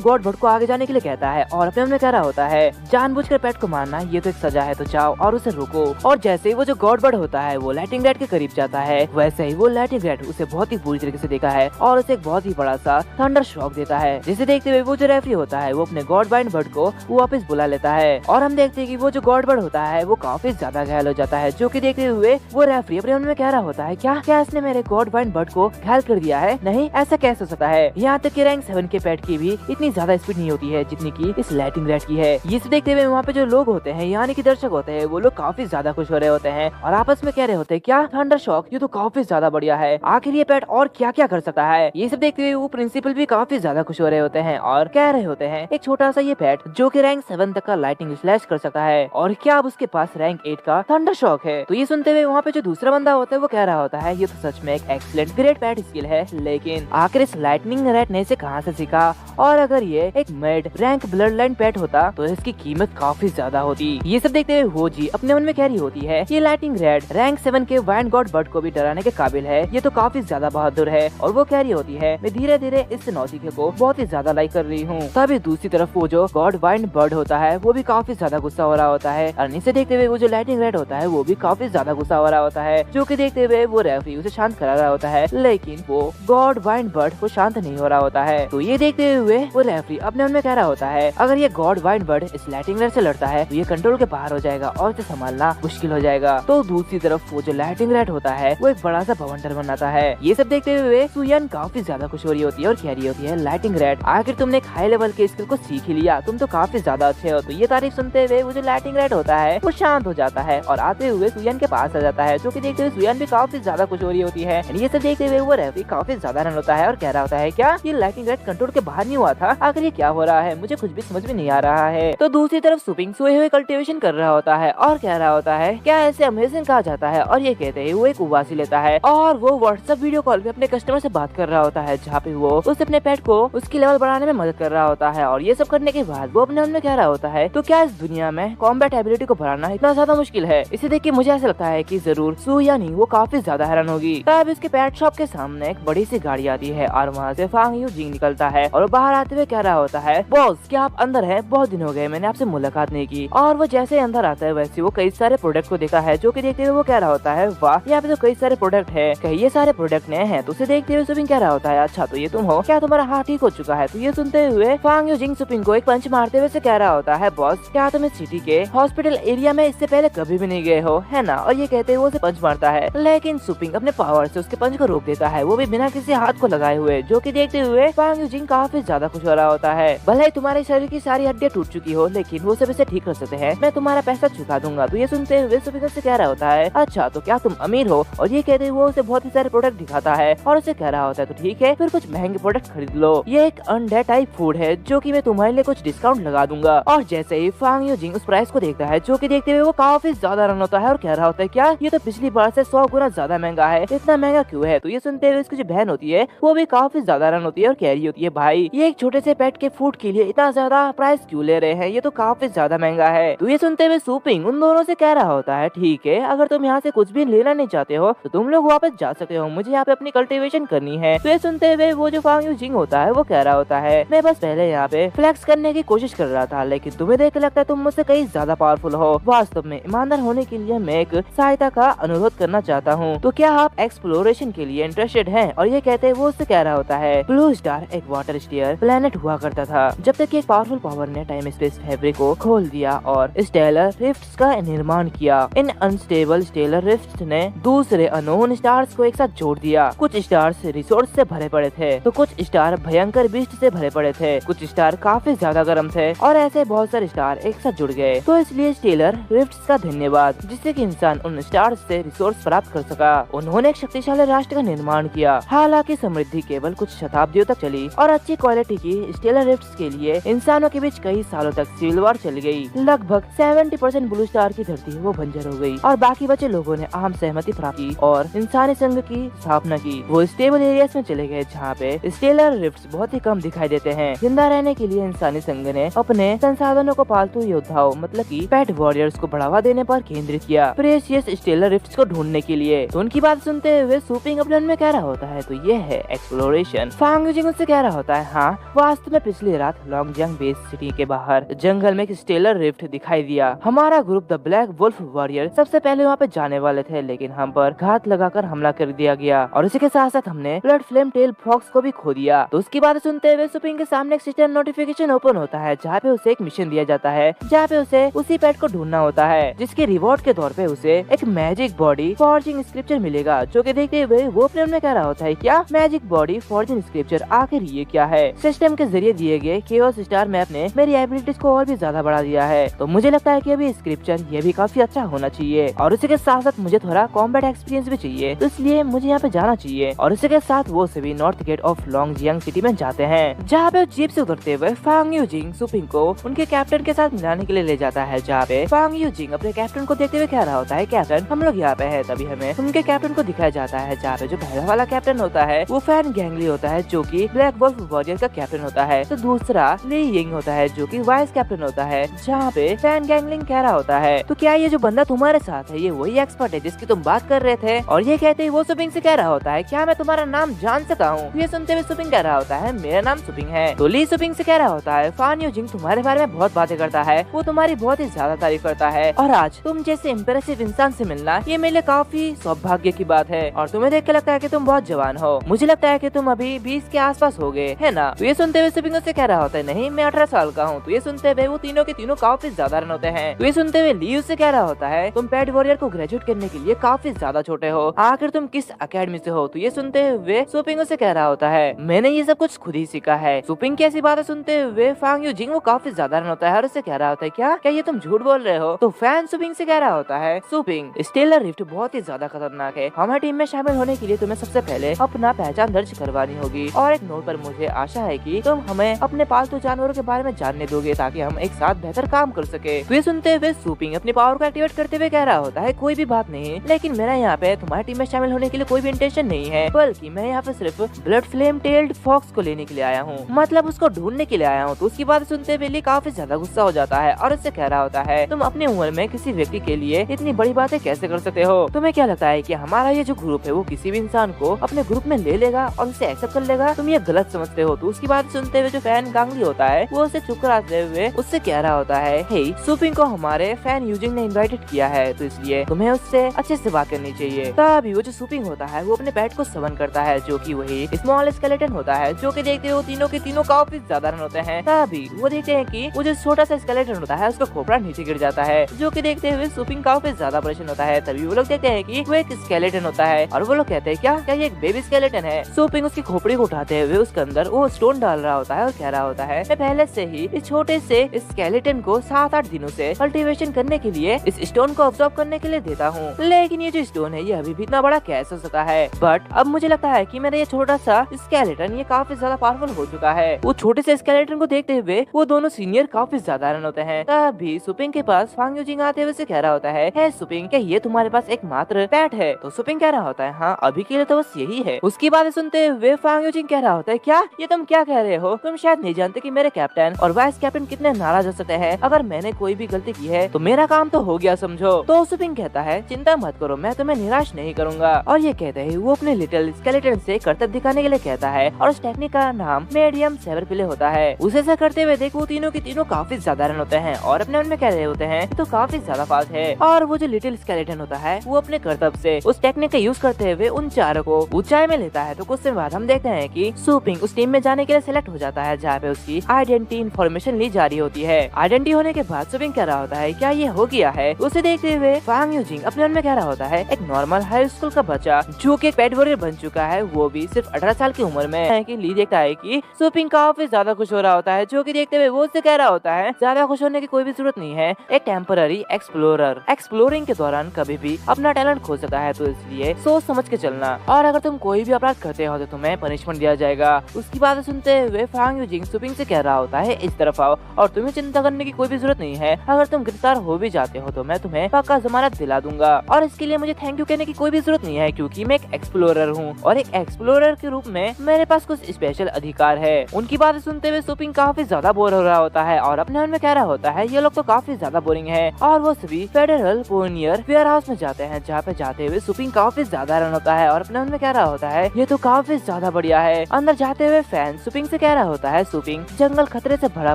गॉड बर्ड को आगे जाने के लिए कहता है और अपने मन में कह रहा होता है, जानबूझकर पेट को मारना ये तो एक सजा है, तो जाओ और उसे रोको। और जैसे ही वो जो गॉड बर्ड होता है वो लाइटिंग रैट के करीब जाता है, वैसे ही वो लाइटिंग रैट उसे बहुत ही बुरी तरीके से देखा है और उसे एक बहुत ही बड़ा सा थंडर शॉक देता है, जिसे देखते हुए वो जो रेफरी होता है वो अपने गॉड बाइंड बर्ड को वापस बुला लेता है। और हम देखते हैं कि वो जो गॉड बर्ड होता है वो काफी ज्यादा घायल हो जाता है, जो कि देखते हुए वो रेफरी अपने मन में कह रहा होता है, क्या इसने मेरे गॉड बाइंड बर्ड को घायल कर दिया है? नहीं, ऐसा कैसे हो सकता है? यहाँ तक कि रैंक 7 के पेट की भी इतनी ज्यादा स्पीड नहीं होती है जितनी की इस लाइटिंग रैट की है। ये देखते हुए वहाँ पे जो लोग होते हैं यानी कि दर्शक होते हैं वो लोग काफी ज्यादा खुश हो रहे होते हैं और आपस में कह रहे होते हैं, क्या थंडर शॉक ये तो काफी ज्यादा बढ़िया है, आखिर ये पेट और क्या क्या कर सकता है। ये सब देखते हुए वो प्रिंसिपल भी काफी ज्यादा खुश हो रहे होते हैं और कह रहे होते हैं, एक छोटा सा ये पेट जो कि रैंक 7 तक का लाइटिंग स्लैश कर सकता है और क्या अब उसके पास रैंक 8 का थंडर शॉक है। तो ये सुनते हुए वहाँ पे जो दूसरा बंदा होता है वो कह रहा होता है, ये तो सच में एक एक्सीलेंट ग्रेट पेट स्किल है, लेकिन आखिर इस लाइटनिंग रैट ने इसे कहाँ से सीखा? और अगर ये एक मेड रैंक ब्लड लाइन पेट होता तो इसकी कीमत काफी ज्यादा होती। ये सब देखते हुए होजी अपने मन में कह रही होती है, ये लाइटिंग रैट रैंक 7 के वाइल्ड गॉड बर्ड को भी डराने के काबिल है, ये तो काफी ज्यादा बहादुर है। और वो कह रही होती है, मैं धीरे धीरे इस नौसिखे को बहुत ही ज्यादा लाइक कर रही हूँ। तभी दूसरी तरफ वो जो गॉड वाइल्ड बर्ड होता है वो भी काफी ज्यादा गुस्सा हो रहा होता है और इसे देखते हुए वो जो लाइटिंग रैट होता है वो भी काफी ज्यादा गुस्सा हो रहा होता है, जो कि देखते हुए वो रेफरी उसे शांत करा रहा होता है, लेकिन वो गॉड वाइल्ड बर्ड वो शांत नहीं हो रहा होता है। तो ये देखते हुए वो रेफरी अपने मन में कह रहा होता है, अगर ये गॉड वाइल्ड बर्ड इस लाइटिंग रैट से लड़ता है तो ये कंट्रोल के बाहर हो जाएगा और इसे संभालना मुश्किल हो जाएगा। तो दूसरी तरफ वो जो लाइटिंग रैट होता है वो एक बड़ा सा भवंडर बनाता है। ये सब देखते हुए सुयान काफी ज्यादा खुश हो रही होती है और कह रही होती है, लाइटिंग रैट आखिर तुमने एक हाई लेवल के स्किल को सीख ही लिया, तुम तो काफी ज्यादा अच्छे हो। तो ये तारीफ सुनते हुए वो जो लाइटिंग रैट होता है वो शांत हो जाता है और आते हुए सुयान के पास आ जाता है, जो कि देखते हुए सुयान भी काफी ज्यादा खुश हो रही होती है। ये सब देखते हुए वो रेफरी काफी ज्यादा हैरान होता है और कह रहा होता है, क्या ये लाइटिंग रैट कंट्रोल के बाहर नहीं हुआ था? आखिर ये क्या हो रहा है, मुझे कुछ भी समझ में नहीं आ रहा है। तो दूसरी तरफ सुपिंग सोए हुए कल्टीवेशन कर रहा होता है और कह रहा होता है, क्या ऐसे अमेजिंग कहा जाता है? और ये कहते हैं वो एक उबासी लेता है और वो व्हाट्सएप वीडियो कॉल पे अपने कस्टमर से बात कर रहा होता है, जहाँ पे वो उस अपने पेट को उसकी लेवल बढ़ाने में मदद कर रहा होता है। और ये सब करने के बाद वो अपने मन में कह रहा होता है, तो क्या इस दुनिया में कॉम्बैट एबिलिटी को बढ़ाना इतना ज्यादा मुश्किल है? इसे देख के मुझे ऐसा लगता है कि जरूर सू या नहीं वो काफी ज्यादा हैरान होगी। तब उसके पेट शॉप के सामने एक बड़ी सी गाड़ी आती है और वहाँ से फांग यू जिंग निकलता है और बाहर आते हुए कह रहा होता है, बॉस क्या आप अंदर है? बहुत दिन हो गए मैंने आपसे मुलाकात नहीं की। और वो जैसे अंदर आता है वैसे वो कई सारे प्रोडक्ट को देखा है, जो कि देखते हुए वो कह रहा होता है, वाह यहाँ पे तो कई सारे प्रोडक्ट है, कहीं ये सारे प्रोडक्ट नए हैं? तो उसे देखते हुए सुपिंग कह रहा होता है, अच्छा तो ये तुम हो क्या, तुम्हारा हाथ ठीक हो चुका है? तो ये सुनते हुए फांग यू जिंग सुपिंग को एक पंच मारते हुए से कह रहा होता है, बॉस क्या तुम इस सिटी के हॉस्पिटल एरिया में इससे पहले कभी भी नहीं गए हो, है ना? और ये कहते हुए उसे पंच मारता है, लेकिन सुपिंग अपने पावर से उसके पंच को रोक देता है, वो भी बिना किसी हाथ को लगाए हुए, जो कि देखते हुए फांग यू जिंग काफी ज्यादा खुश हो रहा होता है। भले ही तुम्हारे शरीर की सारी हड्डियां टूट चुकी हो, लेकिन वो सब इसे ठीक कर सकते हैं, मैं तुम्हारा पैसा चुका दूंगा। तो ये सुनते हुए सुपिंग से कह रहा होता है, अच्छा तो क्या तुम अमीर हो? और ये कहते हुए उसे बहुत ही सारे प्रोडक्ट दिखाता है और उसे कह रहा होता है, तो ठीक है, फिर कुछ महंगे प्रोडक्ट खरीद लो। ये एक अनडेड टाइप फूड है जो कि मैं तुम्हारे लिए कुछ डिस्काउंट लगा दूंगा। और जैसे ही फांग यूजिंग उस प्राइस को देखता है, जो कि देखते हुए वो काफी ज्यादा रन होता है और कह रहा होता है क्या ये तो पिछली बार से 100 गुना ज्यादा महंगा है, इतना महंगा क्यों है? तो ये सुनते हुए उसकी जो बहन होती है वो भी काफी ज्यादा रन होती है और कह रही होती है भाई ये एक छोटे से पेट के फूड के लिए इतना ज्यादा प्राइस क्यों ले रहे हैं, ये तो काफी ज्यादा महंगा है। तो ये सुनते हुए सूपिंग उन दोनों से कह रहा होता है ठीक है, अगर तुम यहाँ से कुछ भी लेना नहीं चाहते हो तो तुम लोग वापस जा सकते हो, मुझे यहाँ पे अपनी कल्टीवेशन करनी है। तो ये सुनते हुए वो जो फांग यूजिंग होता है वो कह रहा होता है मैं बस पहले यहाँ पे फ्लेक्स करने की कोशिश कर रहा था, लेकिन तुम्हें देख के लगता है तुम मुझसे कहीं ज्यादा पावरफुल हो। वास्तव में ईमानदार होने के लिए मैं एक सहायता का अनुरोध करना चाहता हूँ, तो क्या आप एक्सप्लोरेशन के लिए इंटरेस्टेड हैं? और ये कहते वो उससे कह रहा होता है ब्लू स्टार एक वाटर स्टीयर प्लेनेट हुआ करता था जब तक एक पावरफुल पावर ने टाइम स्पेस फैब्रिक को खोल दिया और स्टेलर रिफ्ट्स का निर्माण किया। इन अनस्टेबल स्टेलर रिफ्ट्स ने दूसरे अननोन स्टार्स को एक साथ जोड़ दिया। कुछ स्टार्स रिसोर्स से भरे पड़े थे तो कुछ स्टार भयंकर बीस्ट से भरे पड़े थे, कुछ स्टार काफी ज्यादा गर्म थे और ऐसे बहुत सारे स्टार एक साथ जुड़ गए। तो इसलिए स्टेलर रिफ्ट्स का धन्यवाद जिससे कि इंसान उन स्टार्स से रिसोर्स प्राप्त कर सका। उन्होंने एक शक्तिशाली राष्ट्र का निर्माण किया। हालांकि समृद्धि केवल कुछ शताब्दियों तक चली और अच्छी क्वालिटी की स्टेलर रिफ्ट्स के लिए इंसानों के बीच कई सालों तक सिविल वॉर चल गई। लगभग 70% ब्लू स्टार की धरती वो बंजर हो गई और बाकी बचे लोगों ने अहम सहमति प्राप्त की और इंसानी संघ की स्थापना की। वो स्टेबल एरियाज में चले गए जहाँ पे स्टेलर रिफ्ट्स बहुत ही कम दिखाई देते हैं। जिंदा रहने के लिए इंसानी संघ ने अपने संसाधनों को पालतू योद्धाओं मतलब की पेट वॉरियर्स को बढ़ावा देने पर केंद्रित किया प्रेशियस स्टेलर रिफ्ट्स को ढूंढने के लिए। तो उनकी बात सुनते हुए सूपिंग अपने मन में कह रहा होता है तो ये है एक्सप्लोरेशन। फांग यूजिंग उससे कह रहा होता है हाँ वास्तव में पिछली रात लॉन्गजियांग बेस सिटी के बाहर जंगल में एक स्टेलर रिफ्ट दिखाई दिया। हमारा group the black wolf warrior सबसे पहले वहाँ पे जाने वाले थे, लेकिन हम पर घात लगाकर हमला कर दिया गया और इसी के साथ साथ हमने ब्लड फ्लेम टेल फॉक्स को भी खो दिया। तो उसकी बात सुनते हुए सुपिंग के सामने एक सिस्टम नोटिफिकेशन ओपन होता है जहाँ पे उसे एक मिशन दिया जाता है जहाँ पे उसे उसी पेट को ढूंढना होता है, जिसके रिवॉर्ड के तौर पे उसे एक मैजिक बॉडी फॉर्जिंग स्क्रिप्चर मिलेगा। जो कि देखते हुए वो अपने में कह रहा होता है क्या मैजिक बॉडी फॉर्जिंग स्क्रिप्चर आखिर ये क्या है? सिस्टम के जरिए दिए गए केओस स्टार मैप ने मेरी एबिलिटीज को और भी ज्यादा बढ़ा दिया है, तो मुझे लगता है कि अभी स्क्रिप्चर ये भी काफी अच्छा होना चाहिए और इसी के साथ साथ मुझे थोड़ा कॉम्बैट एक्सपीरियंस भी चाहिए, तो इसलिए मुझे यहाँ पे जाना चाहिए। और इसी के साथ वो सभी नॉर्थ गेट ऑफ लॉन्गजियांग सिटी में जाते हैं जहाँ पे जीप से उतरते हुए फांग यूजिंग सुपिंग को उनके कैप्टन के साथ मिलाने के लिए ले जाता है, जहाँ पे फांग यूजिंग अपने कैप्टन को देखते हुए कह रहा होता है कैप्टन हम लोग यहाँ पे है। तभी हमें उनके कैप्टन को दिखाया जाता है जहाँ पे जो पहला वाला कैप्टन होता है वो फैन गैंगली होता है जो कि ब्लैक वुल्फ वॉरियर का कैप्टन होता है, तो दूसरा ली यिंग होता है जो कि वाइस कैप्टन होता है जहाँ पे फैन गैंगलिंग कह रहा होता है तो क्या ये जो बंदा तुम्हारे साथ है ये वही एक्सपर्ट है जिसकी तुम बात कर रहे थे? और ये कहते ही वो सुपिंग से कह रहा होता है क्या मैं तुम्हारा नाम जान सकता हूँ? ये सुनते हुए सुपिंग कह रहा होता है मेरा नाम सुपिंग है। तो ली सुपिंग से कह रहा होता है फान यूजिंग तुम्हारे बारे में बहुत बातें करता है, वो तुम्हारी बहुत ही ज्यादा तारीफ करता है और आज तुम जैसे इम्प्रेसिव इंसान से मिलना ये मेरे लिए काफी सौभाग्य की बात है और तुम्हें देख के लगता है कि तुम बहुत जवान हो, मुझे लगता है कि तुम अभी 20 के आसपास हो गए है ना? तो ये सुनते हुए सुपिंग से कह रहा होता है नहीं मैं 18 साल का हूँ। तो ये सुनते हुए वो तीनों के तीनों काफी ज्यादा रन होते हैं। तो ये सुनते हुए ली उससे कह रहा होता है तुम पेट वॉरियर को ग्रेजुएट करने के लिए काफी ज्यादा छोटे हो, आखिर तुम किस अकेडमी से हो? तो ये सुनते हुए सुपिंग से कह रहा होता है मैंने ये सब कुछ खुद ही सीखा है। सुपिंग की ऐसी बातें सुनते हुए फांग यूजिंग वो काफी ज्यादा रन होता है और उससे कह रहा होता है क्या ये तुम झूठ बोल रहे हो? तो फैन सुपिंग से कह रहा होता है सुपिंग स्टेलर रिफ्ट बहुत ही ज्यादा खतरनाक है, हमारी टीम में शामिल होने के लिए तुम्हें सबसे पहले अपना पहचान दर्ज करवानी होगी और एक नोट पर मुझे आशा है कि तुम हमें अपने पालतू जानवरों के बारे में जानने दोगे ताकि हम एक साथ बेहतर काम कर सके। तो ये सुनते हुए सुपिंग अपनी पावर को एक्टिवेट करते हुए कह रहा होता है कोई भी बात नहीं, लेकिन मेरा यहाँ पे तुम्हारी टीम में शामिल होने के लिए कोई भी इंटेंशन नहीं है, बल्कि मैं यहाँ पे सिर्फ ब्लड फ्लेम टेल्ड फॉक्स को लेने के लिए आया हूँ, मतलब उसको ढूंढने के लिए आया हूँ। तो उसकी बात सुनते हुए ली काफी ज्यादा गुस्सा हो जाता है और उससे कह रहा होता है तुम अपनी उम्र में किसी व्यक्ति के लिए इतनी बड़ी बातें कैसे कर सकते हो? तुम्हें क्या लगता है कि हमारा ये जो ग्रुप है वो किसी भी इंसान को अपने ग्रुप में ले लेगा और उसे एक्सेप्ट कर लेगा? तुम ये गलत समझते हो। तो उसकी बात सुनते हुए जो फैन गांगली होता है वो उसे चुप कराते हुए उससे कह रहा होता है हे सुपिंग को हमारे फैन यूजिंग ने इनवाइटेड किया है तो इसलिए तुम्हें उससे अच्छे से बात करनी चाहिए। तभी वो जो सुपिंग होता है वो अपने पेट को समन करता है जो कि वही स्मॉल स्केलेटन होता है, जो कि देखते हुए तीनों के तीनों काफी ज्यादा रन होते हैं। तभी वो देखते हैं कि वो जो छोटा सा स्केलेटन होता है उसका खोपड़ा नीचे गिर जाता है, जो कि देखते हुए सुपिंग काफी ज्यादा परेशान होता है। तभी वो लोग देखते हैं कि वो एक स्केलेटन होता है और वो लोग कहते हैं क्या ये एक बेबी स्केलेटन है? सुपिंग उसकी खोपड़ी को उठाते हुए उसके अंदर वो स्टोन डाल रहा होता है और कह रहा होता है मैं पहले से ही इस छोटे से स्केलेटन को 7-8 दिनों से कल्टीवेशन करने के लिए इस स्टोन को ऑब्जॉर्व करने के लिए देता हूँ, लेकिन ये जो स्टोन है ये अभी भी इतना बड़ा कैसे हो सकता है? बट अब मुझे लगता है कि मेरा ये छोटा सा स्केलेटन ये काफी ज्यादा पावरफुल हो चुका है। वो छोटे से स्केलेटन को देखते हुए वो दोनों सीनियर काफी ज्यादा हैरान होते हैं। तभी सुपिंग के पास फांग यूजिंग आते हुए से कह रहा होता है सुपिंग, क्या ये तुम्हारे पास एकमात्र पेट है? तो सुपिंग कह रहा होता है हाँ, अभी के लिए तो बस यही है। उसकी बातें सुनते हुए फांग यूजिंग कह रहा होता है क्या ये तुम क्या कह रहे हो? तुम शायद नहीं जानते कि मेरे कैप्टन और वाइस कैप्टन कितने नाराज हो सकते हैं अगर मैंने कोई भी गलती की है तो मेरा काम तो हो गया समझो। तो सुपिंग कहता है चिंता मत करो, मैं तुम्हें निराश नहीं करूंगा। और ये कहते ही वो अपने लिटिल स्केलेटन से करतब दिखाने के लिए कहता है और उस टेक्निक का नाम मीडियम सेवर पिले होता है। उसे ऐसा करते हुए देख वो तीनों के तीनों काफी ज्यादा रन होते हैं और अपने मन में कह रहे होते हैं तो काफी ज्यादा फास्ट है। और वो जो लिटिल स्केलेटन होता है वो अपने करतब से उस टेक्निक का यूज करते हुए उन चारों को ऊंचाई में लेता है। तो कुछ समय बाद हम देखते हैं कि सुपिंग उस टीम में जाने के लिए सिलेक्ट हो जाता है जहाँ पे उसकी आइडेंटिटी इन्फॉर्मेशन ली जा रही होती है। आइडेंटिटी होने के बाद सुपिंग कह रहा होता है क्या ये हो गया है? उसे देखते हुए फांग यूजिंग अपने मन में कह रहा होता है एक नॉर्मल हाई स्कूल का बच्चा जो कि एक पेट वॉरियर बन चुका है, वो भी सिर्फ 18 साल की उम्र में है कि ली देखता है कि सुपिंग काफी ज्यादा खुश हो रहा होता है, जो कि देखते हुए वो उससे कह रहा होता है ज्यादा खुश होने की कोई भी जरूरत नहीं है, एक टेम्पररी एक्सप्लोरर एक्सप्लोरिंग के दौरान कभी भी अपना टैलेंट खो सकता है, तो इसलिए सोच समझ के चलना और अगर तुम कोई भी अपराध करते हो तो तुम्हें पनिशमेंट दिया जाएगा। उसकी बात सुनते हुए फांग यूजिंग सुपिंग से कह रहा होता है इस तरफ आओ और तुम्हें चिंता करने की कोई भी जरूरत नहीं है, अगर तुम गिरफ्तार हो भी जाते हो तो मैं तुम्हें पक्का जमानत दिला दूंगा और इसके लिए मुझे थैंक यू कहने की कोई भी जरूरत नहीं है क्योंकि मैं एक एक्सप्लोरर हूँ और एक एक्सप्लोरर के रूप में मेरे पास कुछ स्पेशल अधिकार है। उनकी बातें सुनते हुए सुपिंग काफी ज्यादा बोर हो रहा होता है और अपने मन में कह रहा होता है ये लोग तो काफी ज्यादा बोरिंग है। और वो सभी फेडरल पोनियर वेयर हाउस में जाते हैं जहाँ पे जाते हुए सुपिंग काफी ज्यादा रन होता है और अपने मन में कह रहा होता है ये तो काफी ज्यादा बढ़िया है। अंदर जाते हुए फैन सुपिंग से कह रहा होता है सुपिंग जंगल खतरे से भरा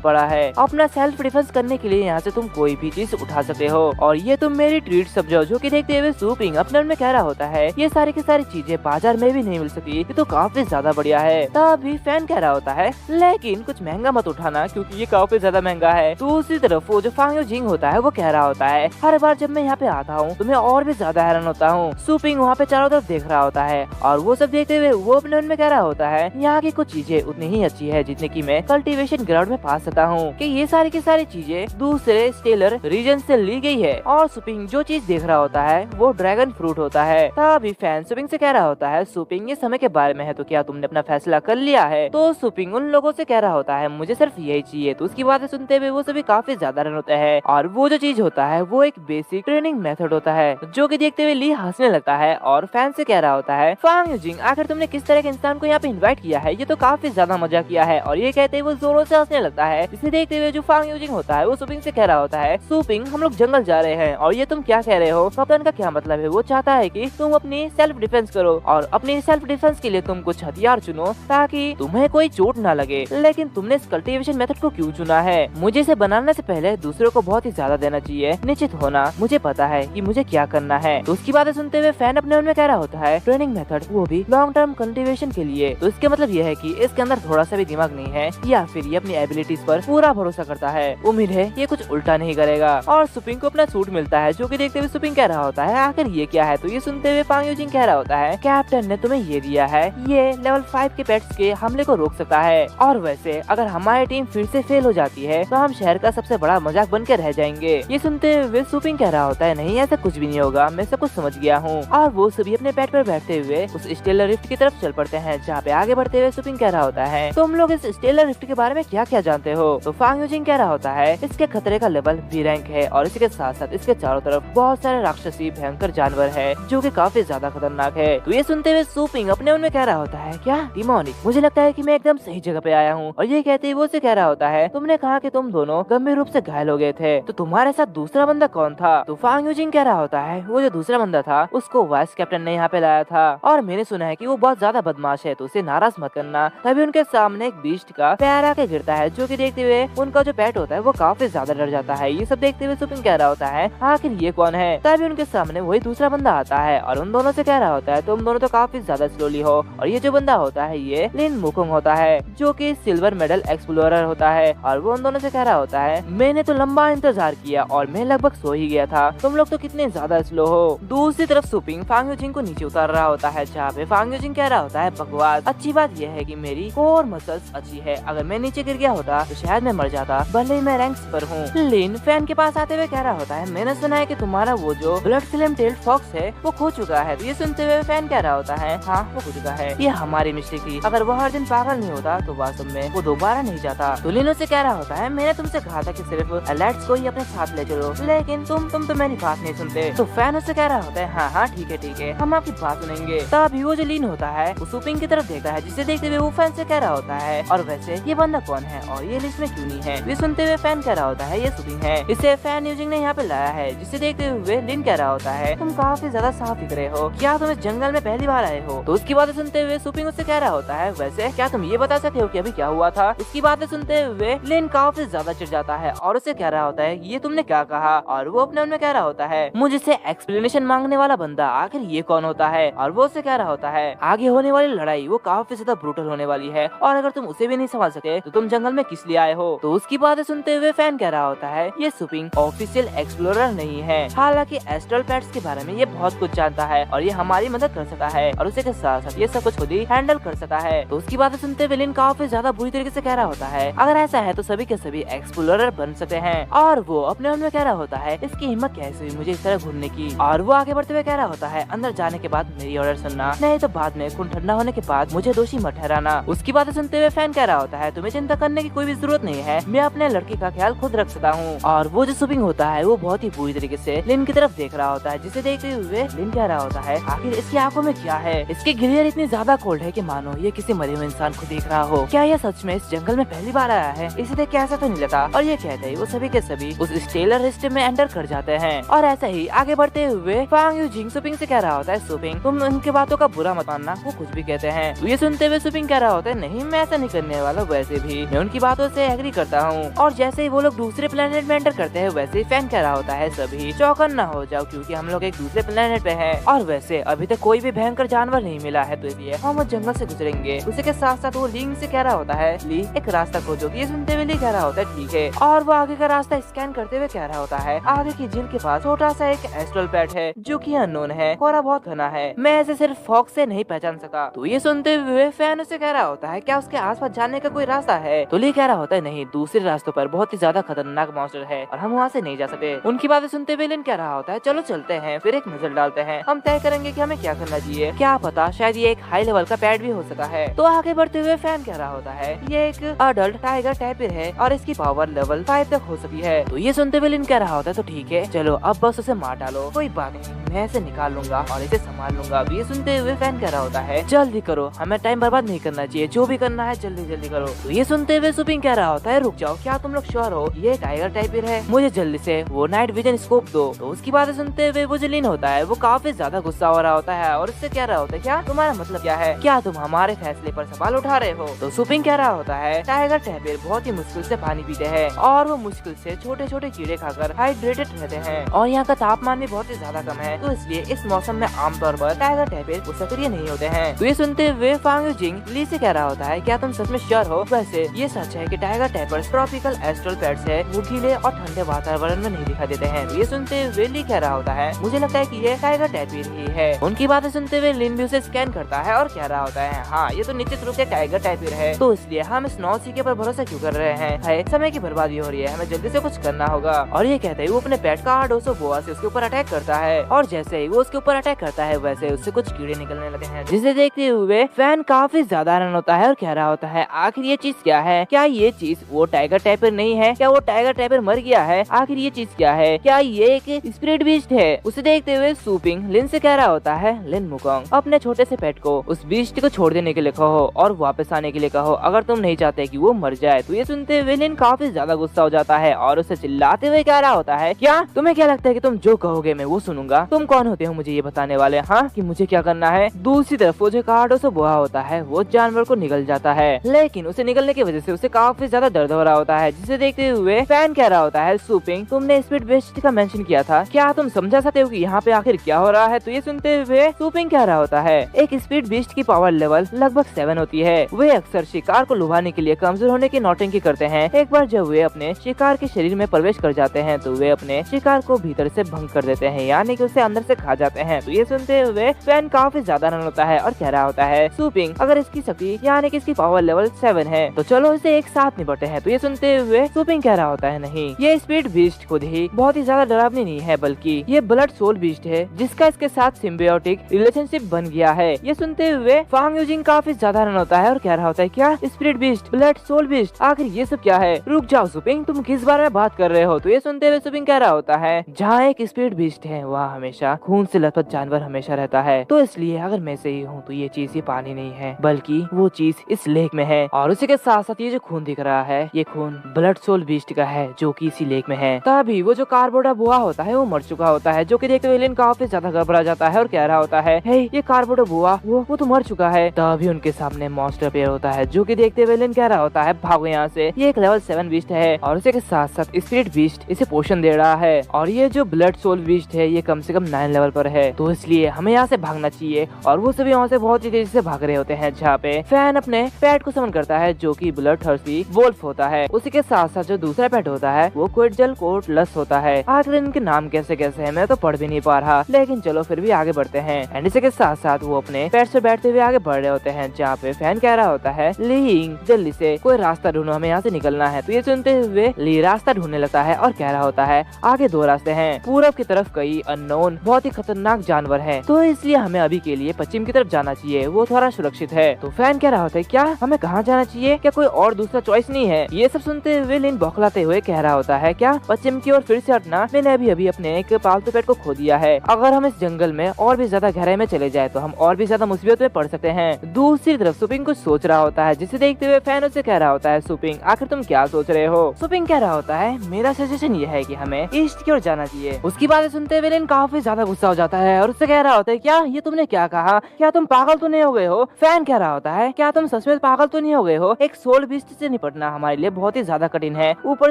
पड़ा है, अपना सेल्फ डिफेंस करने के लिए यहाँ से तुम कोई भी चीज उठा सकते हो और ये तुम मेरी ट्रीट समझो। जो कि देखते हुए सुपिंग अपने मन में कह रहा होता है ये सारी की सारी चीजें बाजार में भी नहीं मिल सकती, ये तो काफी ज्यादा बढ़िया है। तभी फैन कह रहा होता है लेकिन कुछ महंगा मत उठाना क्योंकि ये काफी ज्यादा महंगा है। दूसरी तरफ वो जो फांग यूजिंग होता है वो कह रहा होता है हर बार जब मैं यहाँ पे आता हूँ तो मैं और भी ज्यादा हैरान होता हूँ। सुपिंग वहाँ पे चारों तरफ देख रहा होता है और वो सब देखते हुए वो अपने मन में कह रहा होता है यहाँ की कुछ चीजें उतनी ही अच्छी है जितने की मैं कल्टीवेशन ग्राउंड में पा सकता हूँ कि ये सारी की सारी चीजें दूसरे स्टेलर रीजन से ली गई है। और सुपिंग जो चीज देख रहा होता है वो ड्रैगन फ्रूट होता है। तभी फैन सुपिंग से कह रहा होता है सुपिंग ये समय के बारे में है तो क्या तुमने अपना फैसला कर लिया है? तो सुपिंग उन लोगों से कह रहा होता है मुझे सिर्फ यही चाहिए। तो उसकी बातें सुनते हुए वो सभी काफी ज्यादा रन होते हैं और वो जो चीज होता है वो एक बेसिक ट्रेनिंग मेथड होता है, जो कि देखते हुए ली हंसने लगता है और फैन से कह रहा होता है फांग यूजिंग आखिर तुमने किस तरह के इंसान को यहाँ पे इन्वाइट किया है, ये तो काफी ज्यादा मजा किया है। और ये कहते हुए वो जोरों से हंसने लगता है। इसे देखते हुए जो फांग यूजिंग होता है वो सुपिंग से कह रहा होता है सुपिंग हम लोग जंगल जा रहे हैं और ये तुम क्या कह रहे हो? कैप्टन का क्या मतलब है? वो चाहता है कि तुम अपनी सेल्फ डिफेंस करो और अपनी सेल्फ डिफेंस के लिए तुम कुछ हथियार चुनो ताकि तुम्हें कोई चोट ना लगे, लेकिन तुमने इस कल्टीवेशन मेथड को क्यों चुना है? मुझे इसे बनाने से पहले दूसरों को बहुत ही ज्यादा देना चाहिए, निश्चित होना मुझे पता है कि मुझे क्या करना है। तो उसकी बातें सुनते हुए फैन अपने मन में कह रहा होता है ट्रेनिंग मेथड वो भी लॉन्ग टर्म कल्टीवेशन के लिए, तो इसके मतलब ये है कि इसके अंदर थोड़ा सा भी दिमाग नहीं है या फिर ये अपनी एबिलिटीज पर पूरा भरोसा करता है। उम्मीद है ये कुछ उल्टा नहीं करेगा। और सुपिंग को अपना सूट मिलता है, जो कि देखते हुए सुपिंग कह रहा होता है आखिर ये क्या है? तो ये सुनते हुए फांग यूजिंग कह रहा होता है कैप्टन ने तुम्हें ये दिया है, ये लेवल 5 के पेट्स के हमले को रोक सकता है और वैसे अगर हमारी टीम फिर से फेल हो जाती है तो हम शहर का सबसे बड़ा मजाक बन के रह जाएंगे। ये सुनते हुए सुपिंग कह रहा होता है नहीं ऐसा कुछ भी नहीं होगा, मैं सब कुछ समझ गया हूँ। और वो सभी अपने पेट पर बैठते हुए उस स्टेलर रिफ्ट की तरफ चल पड़ते हैं, जहाँ पे आगे बढ़ते हुए सुपिंग कह रहा होता है तुम लोग इस स्टेलर रिफ्ट के बारे में क्या क्या जानते हो? तो फांग यूजिंग कह रहा होता है इसके खतरे का लेवल बी रैंक है और इसके साथ साथ इसके चारों तरफ बहुत सारे राक्षसी भयंकर जानवर है जो कि काफी ज्यादा खतरनाक है। तो ये सुनते हुए सुपिंग अपने मन में कह रहा होता है क्या डिमोनिक, मुझे लगता है कि मैं एकदम सही जगह पे आया हूँ। और ये कहते ही वो से कह रहा होता है तुमने कहा कि तुम दोनों गंभीर रूप से घायल हो गए थे, तो तुम्हारे साथ दूसरा बंदा कौन था? तो फांग यूजिंग कह रहा होता है वो जो दूसरा बंदा था उसको वाइस कैप्टन ने यहाँ पे लाया था और मैंने सुना है कि वो बहुत ज्यादा बदमाश है, तो उसे नाराज मत करना। तभी उनके सामने एक बीस्ट का पैर आके गिरता है, जो कि देखते हुए उनका जो पेट होता है वो काफी ज्यादा डर जाता है। ये सब देखते हुए सुपिंग कह रहा होता है आखिर ये कौन है? तभी उनके सामने वही दूसरा बंदा आता है और उन दोनों से कह रहा होता है तुम दोनों तो काफी ज्यादा स्लोली हो। और ये जो बंदा होता है ये लिन मुकुंग होता है, जो कि सिल्वर मेडल एक्सप्लोरर होता है। और वो उन दोनों से कह रहा होता है मैंने तो लंबा इंतजार किया और मैं लगभग सो ही गया था, तुम लोग तो कितने ज्यादा स्लो हो। दूसरी तरफ सुपिंग फांग यूजिंग को नीचे उतार रहा होता है, जहाँ पे फांग यूजिंग कह रहा होता है बकवास, अच्छी बात यह है कि मेरी कोर मसल्स अच्छी है, अगर मैं नीचे गिर गया होता तो शायद मैं मर जाता, भले ही मैं रैंक्स पर हूँ। लिन फैन के पास आते हुए कह रहा होता है मैंने सुना है कि तुम्हारा वो जो ब्लड स्लिम टेल्ड फॉक्स है वो खो चुका है। तो ये सुनते हुए फैन कह रहा होता है हाँ को पूछता है ये हमारी मिस्टेक थी, अगर वो हर दिन पागल नहीं होता तो वास्तव में वो दोबारा नहीं जाता। तो लिन उससे कह रहा होता है मैंने तुमसे कहा था कि सिर्फ एलेक्स को ही अपने साथ ले चलो, लेकिन तुम तो मेरी बात नहीं सुनते। तो फैन उससे कह रहा होता है हाँ ठीक है हम आपकी बात सुनेंगे। तभी वो जो लिन होता है वो सुपिंग की तरफ देखता है, जिसे देखते हुए वो फैन से कह रहा होता है और वैसे ये बंदा कौन है और ये लिस्ट में क्यों नहीं है। ये सुनते हुए फैन कह रहा होता है ये सुपिंग है, इसे फैन यूजिंग ने यहाँ पे लाया है। जिसे देखते हुए लिन कह रहा होता है तुम काफी ज्यादा साफ दिख रहे हो, क्या तुम इस जंगल में पहली बार आए हो। तो उसकी बातें सुनते हुए सुपिंग उससे कह रहा होता है वैसे क्या तुम ये बता सकते हो कि अभी क्या हुआ था। उसकी बातें सुनते हुए लिन काफी ज्यादा चिढ़ जाता है और उसे कह रहा होता है ये तुमने क्या कहा। और वो अपने मन में कह रहा होता है मुझसे एक्सप्लेनेशन मांगने वाला बंदा आखिर ये कौन होता है। और वो उससे कह रहा होता है आगे होने वाली लड़ाई वो काफी ज्यादा ब्रूटल होने वाली है और अगर तुम उसे भी नहीं समझ सके तो तुम जंगल में किस लिए आए हो। तो उसकी बातें सुनते हुए फैन कह रहा होता है ये सुपिंग ऑफिशियल एक्सप्लोरर नहीं है, हालांकि एस्ट्रल पेट्स के बारे में ये बहुत कुछ जानता है और ये हमारी मदद कर सकता है और उसे के साथ साथ ये सब कुछ खुद ही हैंडल कर सकता है। तो उसकी बातें सुनते हुए लिन काफी ज्यादा बुरी तरीके से कह रहा होता है अगर ऐसा है तो सभी के सभी एक्सप्लोरर बन सकते हैं। और वो अपने मन में कह रहा होता है इसकी हिम्मत कैसे हुई मुझे इस तरह घूरने की। और वो आगे बढ़ते हुए कह रहा होता है अंदर जाने के बाद मेरी ऑर्डर सुनना, नहीं तो बाद में खून ठंडा होने के बाद मुझे दोषी मत ठहराना। उसकी बातें सुनते हुए फैन कह रहा होता है तुम्हें चिंता करने की कोई भी जरूरत नहीं है, मैं अपने लड़के का ख्याल खुद रख सकता हूँ। और वो जो सुपिंग होता है वो बहुत ही बुरी तरीके से लिन की तरफ देख रहा होता है, जिसे देखते हुए लिन कह रहा होता है आखिर इसकी आंखों में क्या है, इसकी ग्लेयर इतनी ज्यादा कोल्ड है कि मानो ये किसी मरे हुए इंसान को देख रहा हो। क्या यह सच में इस जंगल में पहली बार आया है, इसे देख के ऐसा तो नहीं लगा। और ये कहते ही वो सभी के सभी उस स्टेलर लिस्ट में एंटर कर जाते हैं। और ऐसा ही आगे बढ़ते हुए फांग यूजिंग सुपिंग से कह रहा होता है सुपिंग तुम उनकी बातों का बुरा मत मानना, वो कुछ भी कहते हैं। तो ये सुनते हुए सुपिंग कह रहा होता है नहीं मैं ऐसा नहीं करने वाला, वैसे भी मैं उनकी बातों से एग्री करता हूँ। और जैसे ही वो लोग दूसरे प्लेनेट में एंटर करते हैं वैसे ही फैन कह रहा होता है सभी चौकन न हो जाओ क्योंकि हम लोग एक दूसरे प्लेनेट पे हैं और वैसे अभी तक कोई भी भयंकर जानवर नहीं मिला है, तो इसलिए हम उस जंगल से गुजरेंगे। उसी के साथ साथ वो लिंग से कह रहा होता है ली एक रास्ता खोजो। ये सुनते हुए ली कह रहा होता है ठीक है। और वो आगे का रास्ता स्कैन करते हुए कह रहा होता है आगे की झील के पास छोटा सा एक एस्ट्रल पैट है जो कि अननोन है, कोहरा बहुत घना है, मैं ऐसे सिर्फ फॉग से नहीं पहचान सका। तो ये सुनते हुए फैन उसे कह रहा होता है क्या उसके आसपास जाने का कोई रास्ता है। तो ली कह रहा होता है नहीं, दूसरे रास्तों पर बहुत ही ज्यादा खतरनाक मॉन्स्टर है और हम वहाँ से नहीं जा सकते। उनकी बातें सुनते हुए लिन कह रहा होता है चलो चलते हैं, फिर एक नजर डालते हैं, हम तय करेंगे कि हमें क्या करना चाहिए, क्या पता शायद ये एक हाई लेवल का पैड भी हो सकता है। तो आगे बढ़ते हुए फैन कह रहा होता है ये एक अडल्ट टाइगर टाइपिर है और इसकी पावर लेवल 5 तक हो सकती है। तो ये सुनते हुए लिन कह रहा होता है तो ठीक है चलो अब बस उसे मार डालो, कोई बात नहीं मैं इसे निकाल लूंगा और इसे संभाल लूंगा। ये सुनते हुए फैन कह रहा होता है जल्दी करो, हमें टाइम बर्बाद नहीं करना चाहिए, जो भी करना है जल्दी जल्दी करो। तो ये सुनते हुए सुपिंग कह रहा होता है रुक जाओ, क्या तुम लोग श्योर हो ये टाइगर टाइपिर है, मुझे जल्दी से वो नाइट विजन स्कोप दो। तो उसकी बातें सुनते हुए वो जो लिन होता है वो काफी ज्यादा गुस्सा हो रहा होता है और उससे कह रहा होता है क्या तुम्हारा मतलब क्या है, क्या तुम हमारे फैसले पर सवाल उठा रहे हो। तो सुपिंग कह रहा होता है टाइगर टाइपिर बहुत ही मुश्किल से पानी पीते हैं और वो मुश्किल से छोटे छोटे कीड़े खाकर हाइड्रेटेड रहते हैं और यहाँ का तापमान भी बहुत ही ज्यादा कम है, तो इसलिए इस मौसम में आमतौर पर टाइगर टाइपिर सक्रिय नहीं होते हैं। तो ये सुनते हुए फांग यूजिंग ली से कह रहा होता है क्या तुम सच में श्योर हो, वैसे ये सच है कि tiger typers tropical astral pets है, वो गीले और ठंडे वातावरण में नहीं दिखाई देते हैं। तो ये सुनते हुए ली कह रहा होता है मुझे लगता है कि ये टाइगर टाइपिर ही है। उनकी बातें सुनते हुए लिन भी उसे स्कैन करता है और कह रहा होता है हाँ ये तो निश्चित रूप से टाइगर टाइपिर है, तो इसलिए हम इस नौ सीके पर भरोसा क्यों कर रहे हैं, समय की बर्बादी हो रही है, हमें जल्दी से कुछ करना होगा। और ये कहते ही वो अपने पेट का आर्डोसो बोआ से उसके ऊपर अटैक करता है और जैसे ही वो उसके ऊपर अटैक करता है वैसे उससे कुछ कीड़े निकलने लगे हैं, जिसे देखते हुए फैन काफी ज्यादा हैरान होता है और कह रहा होता है आखिर ये चीज क्या है, क्या ये चीज वो टाइगर टाइपर नहीं है, क्या वो टाइगर टाइपर मर गया है, आखिर ये चीज क्या है, क्या ये एक स्पिरिट बीस्ट है। उसे देखते हुए सुपिंग लिन से कह रहा होता है लिन मुकोंग अपने छोटे से पेट को उस बीस्ट को छोड़ देने के लिए कहो और वापस आने के लिए कहो अगर तुम नहीं चाहते कि वो मर जाए। तो ये सुनते हुए लिन काफी ज्यादा गुस्सा हो जाता है और उसे चिल्लाते हुए कह रहा होता है क्या तुम्हें क्या लगता है कि तुम जो कहोगे मैं वो सुनूंगा, तुम कौन होते हो मुझे ये बताने वाले, हाँ कि मुझे क्या करना है। दूसरी तरफ वो जो कार्डोसो बोआ होता है वो जानवर को निगल जाता है, लेकिन उसे निगलने की वजह से उसे काफी ज्यादा दर्द हो रहा होता है, जिसे देखते हुए फैन कह रहा होता है सुपिंग तुमने स्पीड बेस्ट का मेंशन किया था, क्या तुम समझा सकते हो कि यहाँ पे आखिर क्या हो रहा है। तो ये सुनते हुए सुपिंग कह रहा होता है एक स्पीड बीस्ट की पावर लेवल लगभग 7 होती है, वे अक्सर शिकार को लुभाने के लिए कमजोर होने की नौटंकी करते हैं। एक बार जब वे अपने शिकार के शरीर में प्रवेश कर जाते हैं तो वे अपने शिकार को भीतर से भंग कर देते हैं, यानी कि उसे अंदर से खा जाते हैं। तो ये सुनते हुए फैन काफी ज्यादा रन होता है और कह रहा होता है सुपिंग अगर इसकी शक्ति यानी कि इसकी पावर लेवल 7 है तो चलो इसे एक साथ निपटते हैं। तो ये सुनते हुए सुपिंग कह रहा होता है नहीं, ये स्पीड बीस्ट खुद ही बहुत ही ज्यादा डरावनी नहीं है, बल्कि ये ब्लड सोल बीस्ट है जिसका इसके साथ सिम्बियोटिक रिलेशनशिप बन गया है। ये सुनते हुए फांग यूजिंग काफी ज्यादा रन होता है और कह रहा होता है क्या spirit beast, blood soul beast, आखिर ये सब क्या है? रुक जाओ सुपिंग, तुम किस बारे में बात कर रहे हो? तो ये सुनते हुए सुपिंग कह रहा होता है जहाँ एक स्पिरिट बीस्ट है वहाँ हमेशा खून से लथपथ जानवर हमेशा रहता है, तो इसलिए अगर मैं सही हूँ तो ये चीज ये पानी नहीं है बल्कि वो चीज इस लेक में है। और उसी के साथ साथ ये जो खून दिख रहा है ये खून ब्लड सोल बीस्ट का है जो कि इसी लेक में है। तभी वो जो कार्बोडा बुआ होता है वो मर चुका होता है, जो कि देखते हुए एलियन काफी ज्यादा घबरा जाता है और कह रहा होता है हे ये कार्बोडा बुआ वो तो मर चुका है। तभी उनके सामने मॉन्स्टर अपीयर होता है जो कि देखते हुए एलियन कह रहा होता है भागो यहाँ से, ये एक लेवल 7 बीस्ट है और उसी के साथ साथ स्पिरिट बीस्ट इसे पोषण दे रहा है और ये जो ब्लड सोल बीस्ट है ये कम से कम 9 लेवल पर है, तो इसलिए हमें यहाँ से भागना चाहिए। और वो सभी वहाँ से बहुत ही तेजी से भाग रहे होते हैं, जहाँ पे फैन अपने पेट को समन करता है जो कि ब्लड थर्स्टी वोल्फ होता है। उसी के साथ साथ जो दूसरा पेट होता है वो क्विटजल कोटलस होता है। आखिर इनके नाम कैसे कैसे है मैं तो पढ़ भी नहीं पा रहा, लेकिन चलो फिर भी आगे बढ़ते हैं। एंड इसी के साथ साथ वो अपने पेट से बैठते हुए आगे बढ़ रहे होते हैं, जहाँ पे फैन कह रहा होता है ली जल्दी से कोई रास्ता ढूंढो, हमें यहाँ से निकलना है। तो ये सुनते हुए ली रास्ता ढूंढने लगता है और कह रहा होता है आगे 2 रास्ते हैं, पूरब की तरफ कई अननोन बहुत ही खतरनाक जानवर है, तो इसलिए हमें अभी के लिए पश्चिम की तरफ जाना चाहिए, वो थोड़ा सुरक्षित है। तो फैन कह रहा होता है क्या हमें कहाँ जाना चाहिए, क्या कोई और दूसरा चॉइस नहीं है? ये सब सुनते हुए लिन बौखलाते हुए कह रहा होता है क्या पश्चिम की ओर फिर से हटना, मैंने अभी अभी अपने एक पालतू पेट को खो दिया है, अगर हम इस जंगल में और भी ज्यादा गहराई में चले जाए तो हम और भी ज्यादा मुसीबत में पड़ सकते हैं। दूसरी तरफ सुपिंग कुछ सोच रहा होता है, जिसे देखते हुए फैन उससे कह रहा होता है सुपिंग आखिर तुम क्या सोच रहे हो? सुपिंग कह रहा होता है मेरा सजेशन ये है कि हमें ईस्ट की ओर जाना चाहिए। उसकी बातें सुनते हुए लिन काफी ज्यादा गुस्सा हो जाता है और उससे कह रहा होता है क्या ये तुमने क्या कहा, क्या तुम पागल तो नहीं हो गए हो? फैन कह रहा होता है क्या तुम सच में पागल तो नहीं हो गए हो? एक सोल बीस्ट से निपटना हमारे लिए बहुत ही ज्यादा कठिन है, ऊपर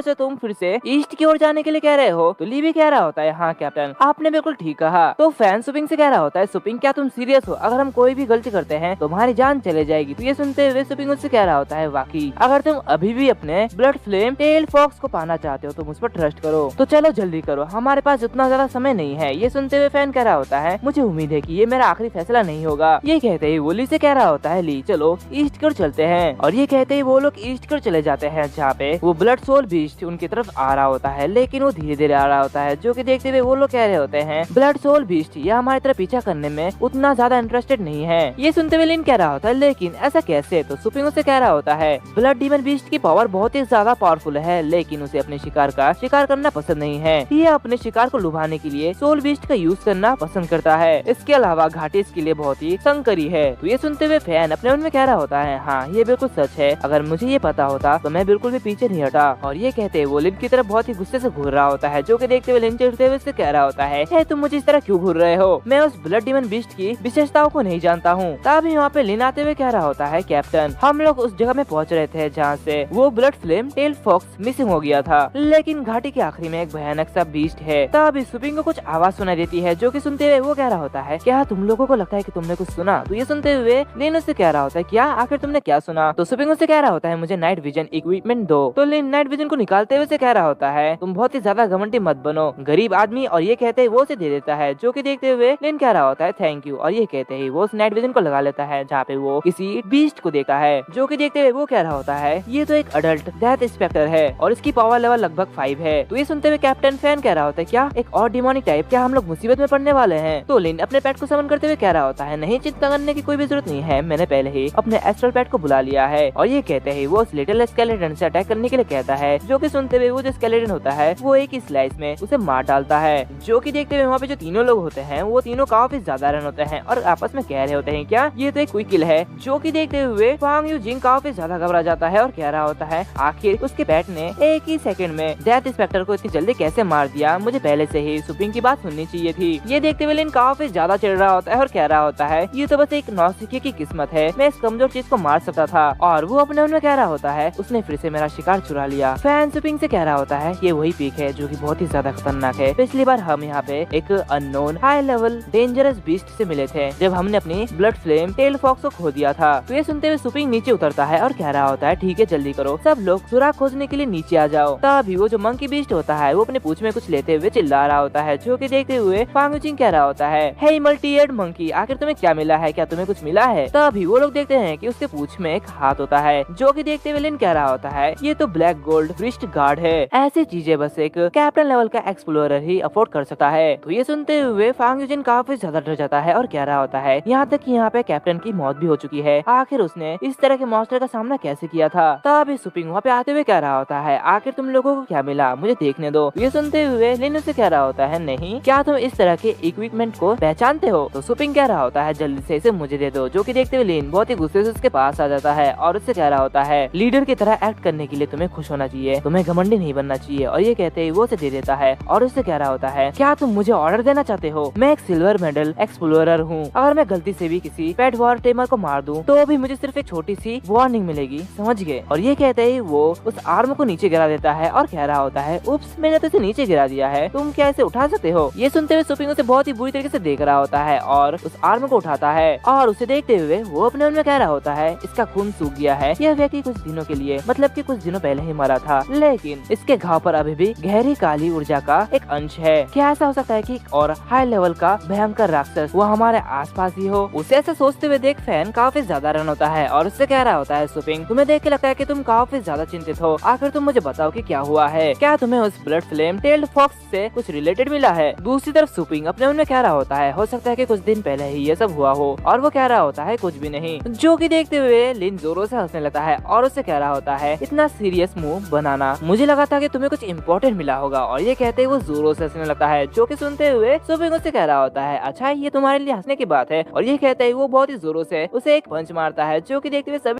से तुम फिर से ईस्ट की ओर जाने के लिए कह रहे हो। तो ली भी कह रहा होता है हाँ कैप्टन आपने बिल्कुल ठीक कहा। तो फैन सुपिंग से कह रहा होता है सुपिंग क्या तुम सीरियस हो, अगर हम कोई भी गलती करते हैं तो हमारी जान चले जाएगी। तो ये सुनते हुए सुपिंग उससे कह रहा होता है वाकई अगर तुम अभी भी अपने ब्लड फ्लेम टेल फॉक्स को पाना चाहते हो तो मुझ पर ट्रस्ट करो, तो चलो जल्दी करो, हमारे पास उतना ज्यादा समय नहीं है। ये सुनते हुए फैन कह रहा होता है मुझे उम्मीद है कि ये मेरा आखिरी फैसला नहीं होगा। ये कहते ही वो ली से कह रहा होता है ली चलो ईस्ट की ओर चलते हैं। और ये कहते ही वो लोग ईस्ट की ओर चले जाते हैं, जहाँ पे वो ब्लड सोल बीस्ट उनकी तरफ आ रहा होता है, लेकिन वो धीरे धीरे आ रहा होता है, जो कि देखते हुए वो लोग कह रहे होते हैं ब्लड सोल बीस्ट ये हमारी तरफ पीछा करने में उतना ज्यादा इंटरेस्टेड नहीं है। ये सुनते हुए लिन कह रहा होता है लेकिन ऐसा कैसे? तो सुपिंग से कह रहा होता है ब्लड डीमन बीस्ट की पावर बहुत ही ज्यादा पावरफुल है, लेकिन उसे अपने शिकार का शिकार करना पसंद नहीं है, ये अपने शिकार को लुभाने के लिए सोल बीस्ट का यूज करना पसंद करता है। इसके अलावा घाटी इसके लिए बहुत ही संकरी है। तो ये सुनते हुए फैन अपने मन में कह रहा होता है हाँ ये बिल्कुल सच है, अगर मुझे ये पता होता तो मैं बिल्कुल भी पीछे नहीं हटा। और ये कहते वो लिन की तरफ बहुत ही गुस्से से घूर रहा होता है, जो कि देखते हुए लिन चिढ़ते हुए से कह रहा होता है तुम मुझे इस तरह क्यों घूर रहे हो, मैं उस ब्लड डीमन बीस्ट की विशेषताओं को नहीं जानता हूँ। तभी वहाँ पे लिन आते हुए कह रहा होता है कैप्टन हम लोग उस जगह में पहुँच रहे थे जहाँ से वो blood flame tail fox missing हो गया था, लेकिन घाटी के आखिरी में एक भयानक सा बीस्ट है। तभी सुपिंग को कुछ आवाज सुनाई देती है, जो कि सुनते हुए वो कह रहा होता है क्या तुम लोगों को लगता है कि तुमने कुछ सुना? तो ये सुनते हुए लिन उससे कह रहा होता है क्या आखिर तुमने क्या सुना? तो सुपिंग उससे कह रहा होता है मुझे नाइट विजन इक्विपमेंट दो। तो लिन नाइट विजन को निकालते हुए से कह रहा होता है तुम बहुत ही ज्यादा घमंडी मत बनो, गरीब आदमी। और ये कहते ही वो उसे दे देता है, जो कि देखते हुए लिन कह रहा होता है थैंक यू। और ये कहते ही वो उस नाइट विजन को लगा लेता है, जहाँ पे वो किसी बीस्ट को देखता है, जो कि देखते हुए वो कह रहा होता है ये तो एक अडल्ट डेथ इंस्पेक्टर है और इसकी पावर लेवल लगभग 5 है। तो ये सुनते हुए कैप्टन फैन कह रहा होता है क्या एक और डिमोनिक टाइप, क्या हम लोग मुसीबत में पड़ने वाले हैं? तो लिन अपने पेट को समन करते हुए कह रहा होता है नहीं चिंता करने की कोई भी जरूरत नहीं है, मैंने पहले ही अपने एस्ट्रल पेट को बुला लिया है। और ये कहते ही वो उस लिटिल स्केलेटन से अटैक करने के लिए कहता है, जो कि सुनते हुए वो जो स्केलेटन होता है वो एक ही स्लाइस में उसे मार डालता है। जो कि देखते हुए वहाँ पे जो तीनों लोग होते हैं वो तीनों काफी ज्यादा रन होते हैं और आपस में कह रहे होते हैं क्या ये तो एक क्विक किल है। जो कि देखते हुए फांग यूजिंग काफी ज्यादा घबरा जाता है और कह रहा होता है आखिर उसके पेट ने एक ही सेकंड में डेथ इंस्पेक्टर को इतनी जल्दी कैसे मार दिया, मुझे पहले से ही सुपिंग की बात सुननी चाहिए थी। ये देखते हुए लिन काफी ज्यादा चिढ़ रहा होता है और कह रहा होता है ये तो बस एक नौसिखिए की किस्मत है, मैं इस कमजोर चीज को मार सकता था। और वो अपने मन में कह रहा होता है उसने फिर से मेरा शिकार चुरा लिया। फैन सुपिंग से कह रहा होता है ये वही पीक है जो कि बहुत ही ज्यादा खतरनाक है, पिछली बार हम यहाँ पे एक unknown high level dangerous beast से मिले थे जब हमने अपनी ब्लड फ्लेम टेल फॉक्स को खो दिया था। तो ये सुनते हुए सुपिंग नीचे उतरता है और कह रहा होता है ठीक है जल्दी करो, सब लोग सुराग खोजने के लिए नीचे आ जाओ। तभी वो जो मंकी बीस्ट होता है वो अपने पूंछ में कुछ लेते हुए चिल्ला रहा होता है, जो कि देखते हुए हुए फांग यूजिंग कह रहा होता है, हे मल्टी एड मंकी, आखिर तुम्हें क्या मिला है, क्या तुम्हें कुछ मिला है? तभी वो लोग देखते हैं कि उसके पूंछ में एक हाथ होता है, जो कि देखते हुए लिन कह रहा होता है, ये तो ब्लैक गोल्ड रिस्ट गार्ड है, ऐसी चीजें बस एक कैप्टन लेवल का एक्सप्लोरर ही अफोर्ड कर सकता है। तो ये सुनते हुए फांग यूजिन काफी ज्यादा डर जाता है और कह रहा होता है, यहाँ तक कि यहाँ पे कैप्टन की मौत भी हो चुकी है, आखिर उसने इस तरह के मॉन्स्टर का सामना कैसे किया था? तभी सुपिंग वहाँ पे आते हुए कह रहा होता है, आखिर तुम लोगों को क्या मिला, मुझे देखने दो। ये सुनते हुए लिन उसे कह रहा होता है, नहीं, क्या तुम इस तरह के इक्विपमेंट को पहचानते हो? तो सुपिंग कह रहा होता है, जल्दी से इसे मुझे दे दो। जो कि देखते हुए लिन बहुत ही गुस्से से उसके पास आ जाता है और उससे कह रहा होता है, लीडर की तरह एक्ट करने के लिए तुम्हें खुश होना चाहिए, तुम्हें घमंडी नहीं बनना चाहिए। और ये कहते ही वो उसे दे देता है और उससे कह रहा होता है, क्या तुम मुझे ऑर्डर देना चाहते हो? मैं एक सिल्वर मेडल एक्सप्लोरर हूँ, अगर मैं गलती से भी किसी पेट वॉर टेमर को मार दूं तो भी मुझे सिर्फ एक छोटी सी वार्निंग मिलेगी, समझ गए? और ये कहते ही वो उस आर्म को नीचे गिरा देता है और कह रहा होता है, उप्स, मैंने तो इसे नीचे गिरा दिया है, तुम क्या इसे उठा सकते हो? ये सुनते हुए सुपिंग उसे बहुत ही बुरी तरीके से देख रहा होता है और उस आर्म को उठाता है और उसे देखते हुए वो अपने मन में कह रहा होता है, इसका खून सूख गया है, यह व्यक्ति कुछ दिनों के लिए, मतलब कि कुछ दिनों पहले ही मरा था, लेकिन इसके घाव पर अभी भी गहरी काली ऊर्जा का एक अंश है। क्या ऐसा हो सकता है कि और हाई लेवल का भयंकर राक्षस वो हमारे आसपास ही हो? उसे ऐसा सोचते हुए देख फैन काफी ज्यादा रन होता है और उससे कह रहा होता है, सुपिंग, तुम्हें देख के लगता है कि तुम काफी ज्यादा चिंतित हो, आखिर तुम मुझे बताओ कि क्या हुआ है, क्या तुम्हें उस ब्लड फ्लेम टेल्ड फॉक्स से कुछ रिलेटेड मिला है? दूसरी तरफ सुपिंग अपने मन में कह रहा होता है, हो सकता है कि कुछ दिन पहले ही ये सब हुआ हो, और वो कह रहा होता है, कुछ भी नहीं। जो कि देखते हुए लिन जोरों से हंसने लगता है और उससे कह रहा होता है, इतना सीरियस मूव बनाना, मुझे लगा था कि तुम्हें कुछ इम्पोर्टेंट मिला होगा। और ये कहते हुए वो जोरों से हंसने लगता है। जो कि सुनते हुए सुपिंग उससे कह रहा होता है, अच्छा, ये तुम्हारे लिए हंसने की बात है? और ये कहते हुए वो बहुत ही जोरों से उसे एक पंच मारता है, जो कि देखते हुए सभी